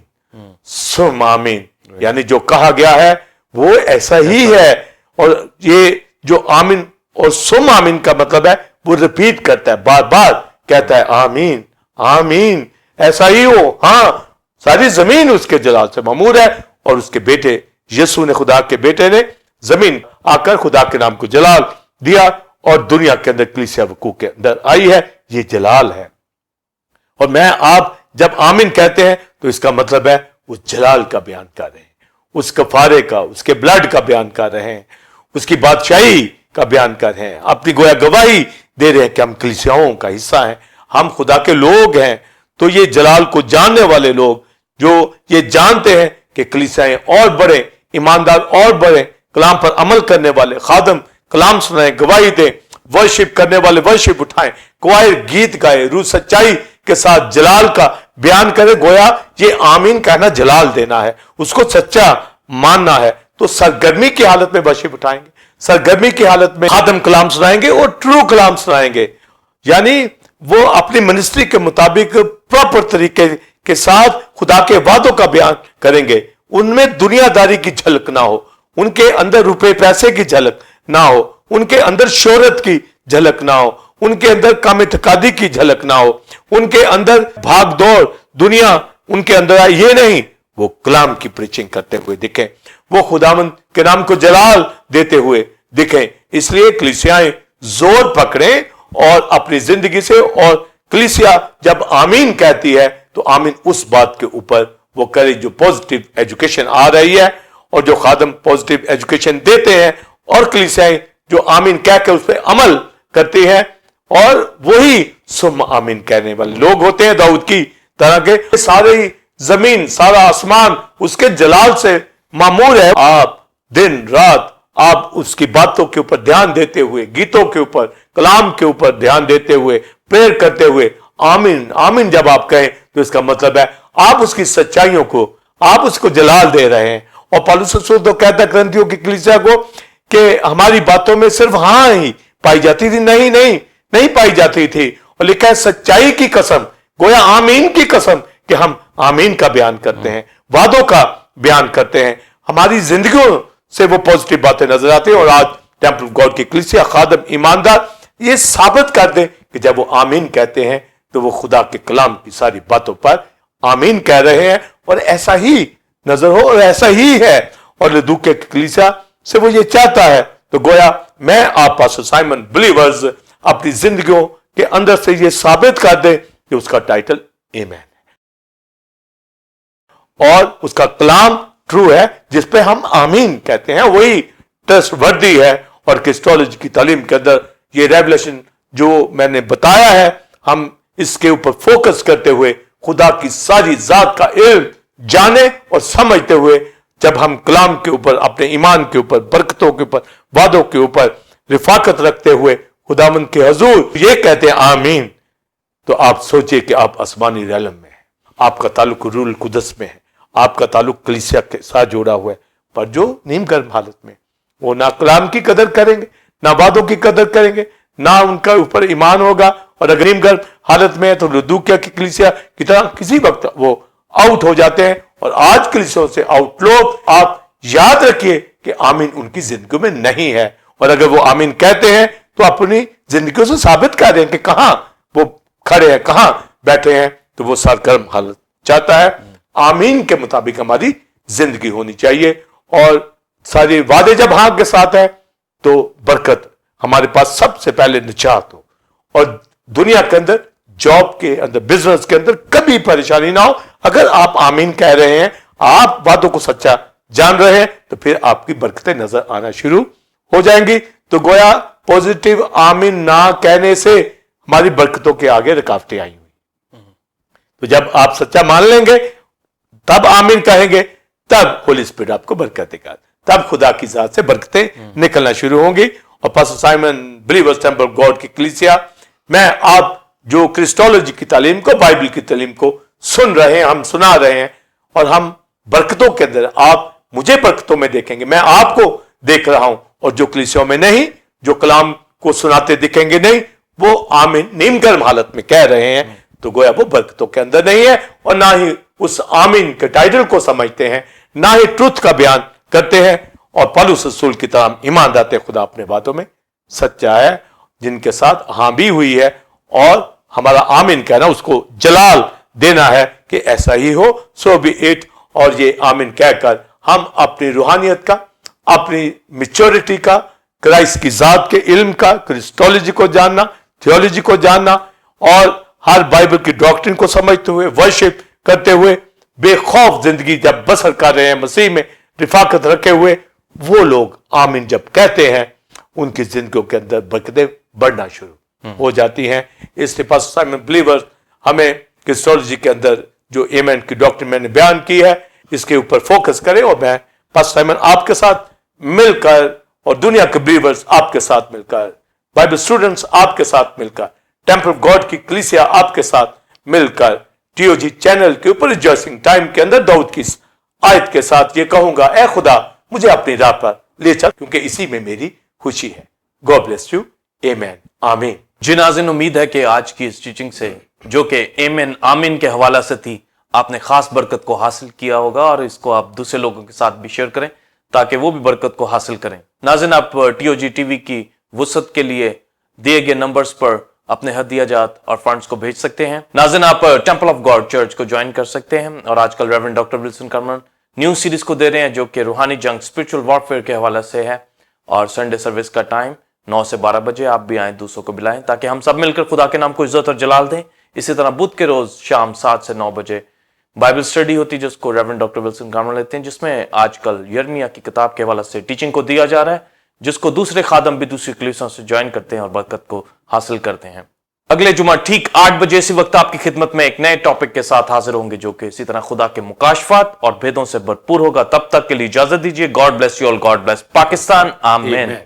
सुम आमीन, यानी जो कहा गया है वो ऐसा ही है। और ये जो आमीन और सुम आमीन का मतलब है, वो रिपीट करता है, बार बार कहता है आमीन आमीन, ऐसा ही हो। हाँ, सारी जमीन उसके जलाल से मामूर है, और उसके बेटे यीशु ने, खुदा के बेटे ने जमीन आकर खुदा के नाम को जलाल दिया, और दुनिया के अंदर कलीसिया वकूफ के अंदर आई है, ये जलाल है। और मैं आप जब आमीन कहते हैं तो इसका मतलब है उस जलाल का बयान कर रहे हैं, उस कफारे का, उसके ब्लड का बयान कर रहे हैं, उसकी बादशाही का बयान कर रहे हैं, अपनी गोया गवाही दे रहे हैं कि हम कलीसियाओं का हिस्सा हैं, हम खुदा के लोग हैं। तो ये जलाल को जानने वाले लोग जो ये जानते हैं कि कलीसियाएं और बढ़े, ईमानदार और बढ़े, कलाम पर अमल करने वाले खादम कलाम सुनाए, गवाही दें, वर्शिप करने वाले वर्शिप उठाएं, क्वायर गीत गाए, रूह सच्चाई के साथ जलाल का बयान करें। गोया ये आमीन कहना जलाल देना है, उसको सच्चा मानना है। तो सरगर्मी की हालत में वर्शिप उठाएंगे, सरगर्मी की हालत में खादम कलाम सुनाएंगे और ट्रू कलाम सुनाएंगे, यानी वो अपनी मिनिस्ट्री के मुताबिक प्रॉपर तरीके के साथ खुदा के वादों का बयान करेंगे। उनमें दुनियादारी की झलक ना हो, उनके अंदर रुपए पैसे की झलक ना हो, उनके अंदर शोहरत की झलक ना हो, उनके अंदर काम तकादी की झलक ना हो, उनके अंदर भाग दौड़ दुनिया उनके अंदर आए, ये नहीं। वो कलाम की प्रीचिंग करते हुए दिखें, वो खुदावंद के नाम को जलाल देते हुए दिखें। इसलिए कलीसियाएं जोर पकड़ें और अपनी जिंदगी से और कलीसिया जब आमीन कहती है तो आमीन उस बात के ऊपर वो करे जो पॉजिटिव एजुकेशन आ रही है, और जो खादम पॉजिटिव एजुकेशन देते हैं और कलीसियाएं जो आमीन कह के उस पर अमल करती हैं, और वही सुम आमीन कहने वाले लोग होते हैं दाऊद की तरह के। सारी जमीन सारा आसमान उसके जलाल से मामूर है। आप दिन रात आप उसकी बातों के ऊपर ध्यान देते हुए, गीतों के ऊपर, कलाम के ऊपर ध्यान देते हुए, प्रेयर करते हुए आमीन आमीन जब आप कहें तो इसका मतलब है आप उसकी सच्चाइयों को, आप उसको जलाल दे रहे हैं। और पौलुस रसूल तो कहता है करंथियों की कलीसिया को कि हमारी बातों में सिर्फ हाँ ही पाई जाती थी, नहीं पाई जाती थी। और लिखा है सच्चाई की कसम, गोया आमीन की कसम कि हम आमीन का बयान करते हैं, वादों का बयान करते हैं, हमारी जिंदगियों से वो पॉजिटिव बातें नजर आती हैं। और आज टेंपल ऑफ गॉड की कलीसिया खादम ईमानदार ये साबित कर दें कि जब वो आमीन कहते हैं तो वो खुदा के कलाम की सारी बातों पर आमीन कह रहे हैं, और ऐसा ही नजर हो और ऐसा ही है। और लदूकिया की कलीसिया से वो ये चाहता है। तो गोया मैं आप पास्टर साइमन बिलीवर्स अपनी जिंदगियों के अंदर से ये साबित कर दे कि उसका टाइटल आमीन है और उसका कलाम ट्रू है, जिसपे हम आमीन कहते हैं, वही ट्रस्टवर्दी है। और क्रिस्टोलॉजी की तालीम के अंदर ये रेवलेशन जो मैंने बताया है, हम इसके ऊपर फोकस करते हुए खुदा की सारी जात का इल्म जाने और समझते हुए, जब हम कलाम के ऊपर, अपने ईमान के ऊपर, बरकतों के ऊपर, वादों के ऊपर रिफाकत रखते हुए खुदावंद के हजूर ये कहते हैं आमीन, तो आप सोचिए कि आप आसमानी रैलम में हैं, आपका ताल्लुक रूल कुदस में है, आपका ताल्लुक कलीसिया के साथ जोड़ा हुआ है। पर जो नीम गर्म हालत में, वो ना कलाम की कदर करेंगे, ना वादों की कदर करेंगे, ना उनका ऊपर ईमान होगा। और अगर नीम गर्म हालत में है तो लदूकिया की कलीसिया की तरह किसी वक्त वो आउट हो जाते हैं। और आज कलीसियों से आउट लोग, आप याद रखिए कि आमीन उनकी जिंदगी में नहीं है। और अगर वो आमीन कहते हैं तो अपनी जिंदगी से साबित कर रहे हैं कि कहां वो खड़े हैं, कहां बैठे हैं। तो वो सरगर्म हालत चाहता है। आमीन के मुताबिक हमारी जिंदगी होनी चाहिए। और सारे वादे जब हाँ के साथ है तो बरकत हमारे पास सबसे पहले निजात हो, और दुनिया के अंदर, जॉब के अंदर, बिजनेस के अंदर कभी परेशानी ना हो। अगर आप आमीन कह रहे हैं, आप बातों को सच्चा जान रहे हैं, तो फिर आपकी बरकतें नजर आना शुरू हो जाएंगी। तो गोया पॉजिटिव आमीन ना कहने से हमारी बरकतों के आगे रुकावटें आई हुई। तो जब आप सच्चा मान लेंगे, तब आमीन कहेंगे, तब होली स्पिरिट आपको बरकत देगा, तब खुदा की जात से बरकतें निकलना शुरू होंगी। और pastor Simon believers temple of God की कलीसिया, मैं आप जो क्रिस्टोलॉजी की तालीम को, बाइबल की तालीम को सुन रहे हैं, हम सुना रहे हैं, और हम बरकतों के अंदर, आप मुझे बरकतों में देखेंगे, मैं आपको देख रहा हूं। और जो कलीसियों में नहीं, जो कलाम को सुनाते दिखेंगे नहीं, वो आमीन नीम गर्म हालत में कह रहे हैं, तो गोया वो बरकतों के अंदर नहीं है। और ना ही उस आमीन के टाइटल को समझते हैं, ना ही ट्रुथ का बयान करते हैं। और पौलुस रसूल की तरह ईमान दाते खुदा अपने बातों में सच्चा है, जिनके साथ हाँ भी हुई है, और हमारा आमीन कहना उसको जलाल देना है कि ऐसा ही हो, सो बी इट। और ये आमीन कहकर हम अपनी रूहानियत का, अपनी मैच्योरिटी का, क्राइस्ट की जात के इल्म का, क्रिस्टोलॉजी को जानना, थियोलॉजी को जानना, और हर बाइबल की डॉक्ट्रिन को समझते हुए, वर्शिप करते हुए, बेखौफ जिंदगी जब बसर कर रहे हैं, मसीह में रिफाकत रखे हुए, वो लोग आमीन जब कहते हैं, उनकी जिंदगियों के अंदर बरकतें बढ़ना शुरू हो जाती हैं। इसलिए पास्टर साइमन बिलीवर हमें क्रिस्टोलॉजी के अंदर जो आमीन की डॉक्ट्रिन मैंने बयान की है, इसके ऊपर फोकस करें। और मैं पास्टर साइमन आपके साथ मिलकर, और दुनिया के बिलीवर्स आपके साथ मिलकर, बाइबल स्टूडेंट्स आपके साथ मिलकर, टेंपल ऑफ गॉड की कलीसिया आपके साथ मिलकर, टीओजी चैनल के ऊपर रिजॉइसिंग टाइम के अंदर दाऊद की आयत के साथ ये कहूंगा, ऐ खुदा मुझे अपनी राह पर ले चल, क्योंकि इसी में मेरी खुशी है। गॉड ब्लेस यू, आमीन, आमीन। जी नाज़रीन, उम्मीद है कि आज की इस टीचिंग से, जो कि आमीन आमीन के हवाला से थी, आपने खास बरकत को हासिल किया होगा, और इसको आप दूसरे लोगों के साथ भी शेयर करें ताकि वो भी बरकत को हासिल करें। नाज़रीन, आप टीओजी टीवी की वुसअत के लिए दिए गए नंबर्स पर अपने हदियाजात और फंड्स को भेज सकते हैं। नाज़रीन, आप टेंपल ऑफ गॉड चर्च को ज्वाइन कर सकते हैं। और आजकल reverend doctor Wilson Karman new series को दे रहे हैं, जो कि रूहानी जंग, स्पिरिचुअल वॉरफेयर के हवाले से है। और संडे सर्विस का टाइम 9 से 12 बजे आप भी आएं, दूसरों को बुलाएं, ताकि हम सब मिलकर खुदा के नाम को इज्जत और जलाल दें। इसी तरह बुध के रोज शाम 7 से 9 बजे बाइबल स्टडी होती है, जिसको रेवरेंड डॉक्टर विल्सन कारमल लेते हैं, जिसमें आजकल यिर्मयाह की किताब के हवाले से टीचिंग को दिया जा रहा है, जिसको दूसरे खादम भी दूसरी कलीसियाओं से ज्वाइन करते हैं और बरकत को हासिल करते हैं। अगले जुमा ठीक 8 बजे इसी वक्त आपकी खिदमत में एक नए टॉपिक के साथ हाजिर होंगे, जो कि इसी तरह खुदा के मुकाशफात और भेदों से भरपूर होगा। तब तक के लिए इजाजत दीजिए। God bless you all, God bless Pakistan, आमीन।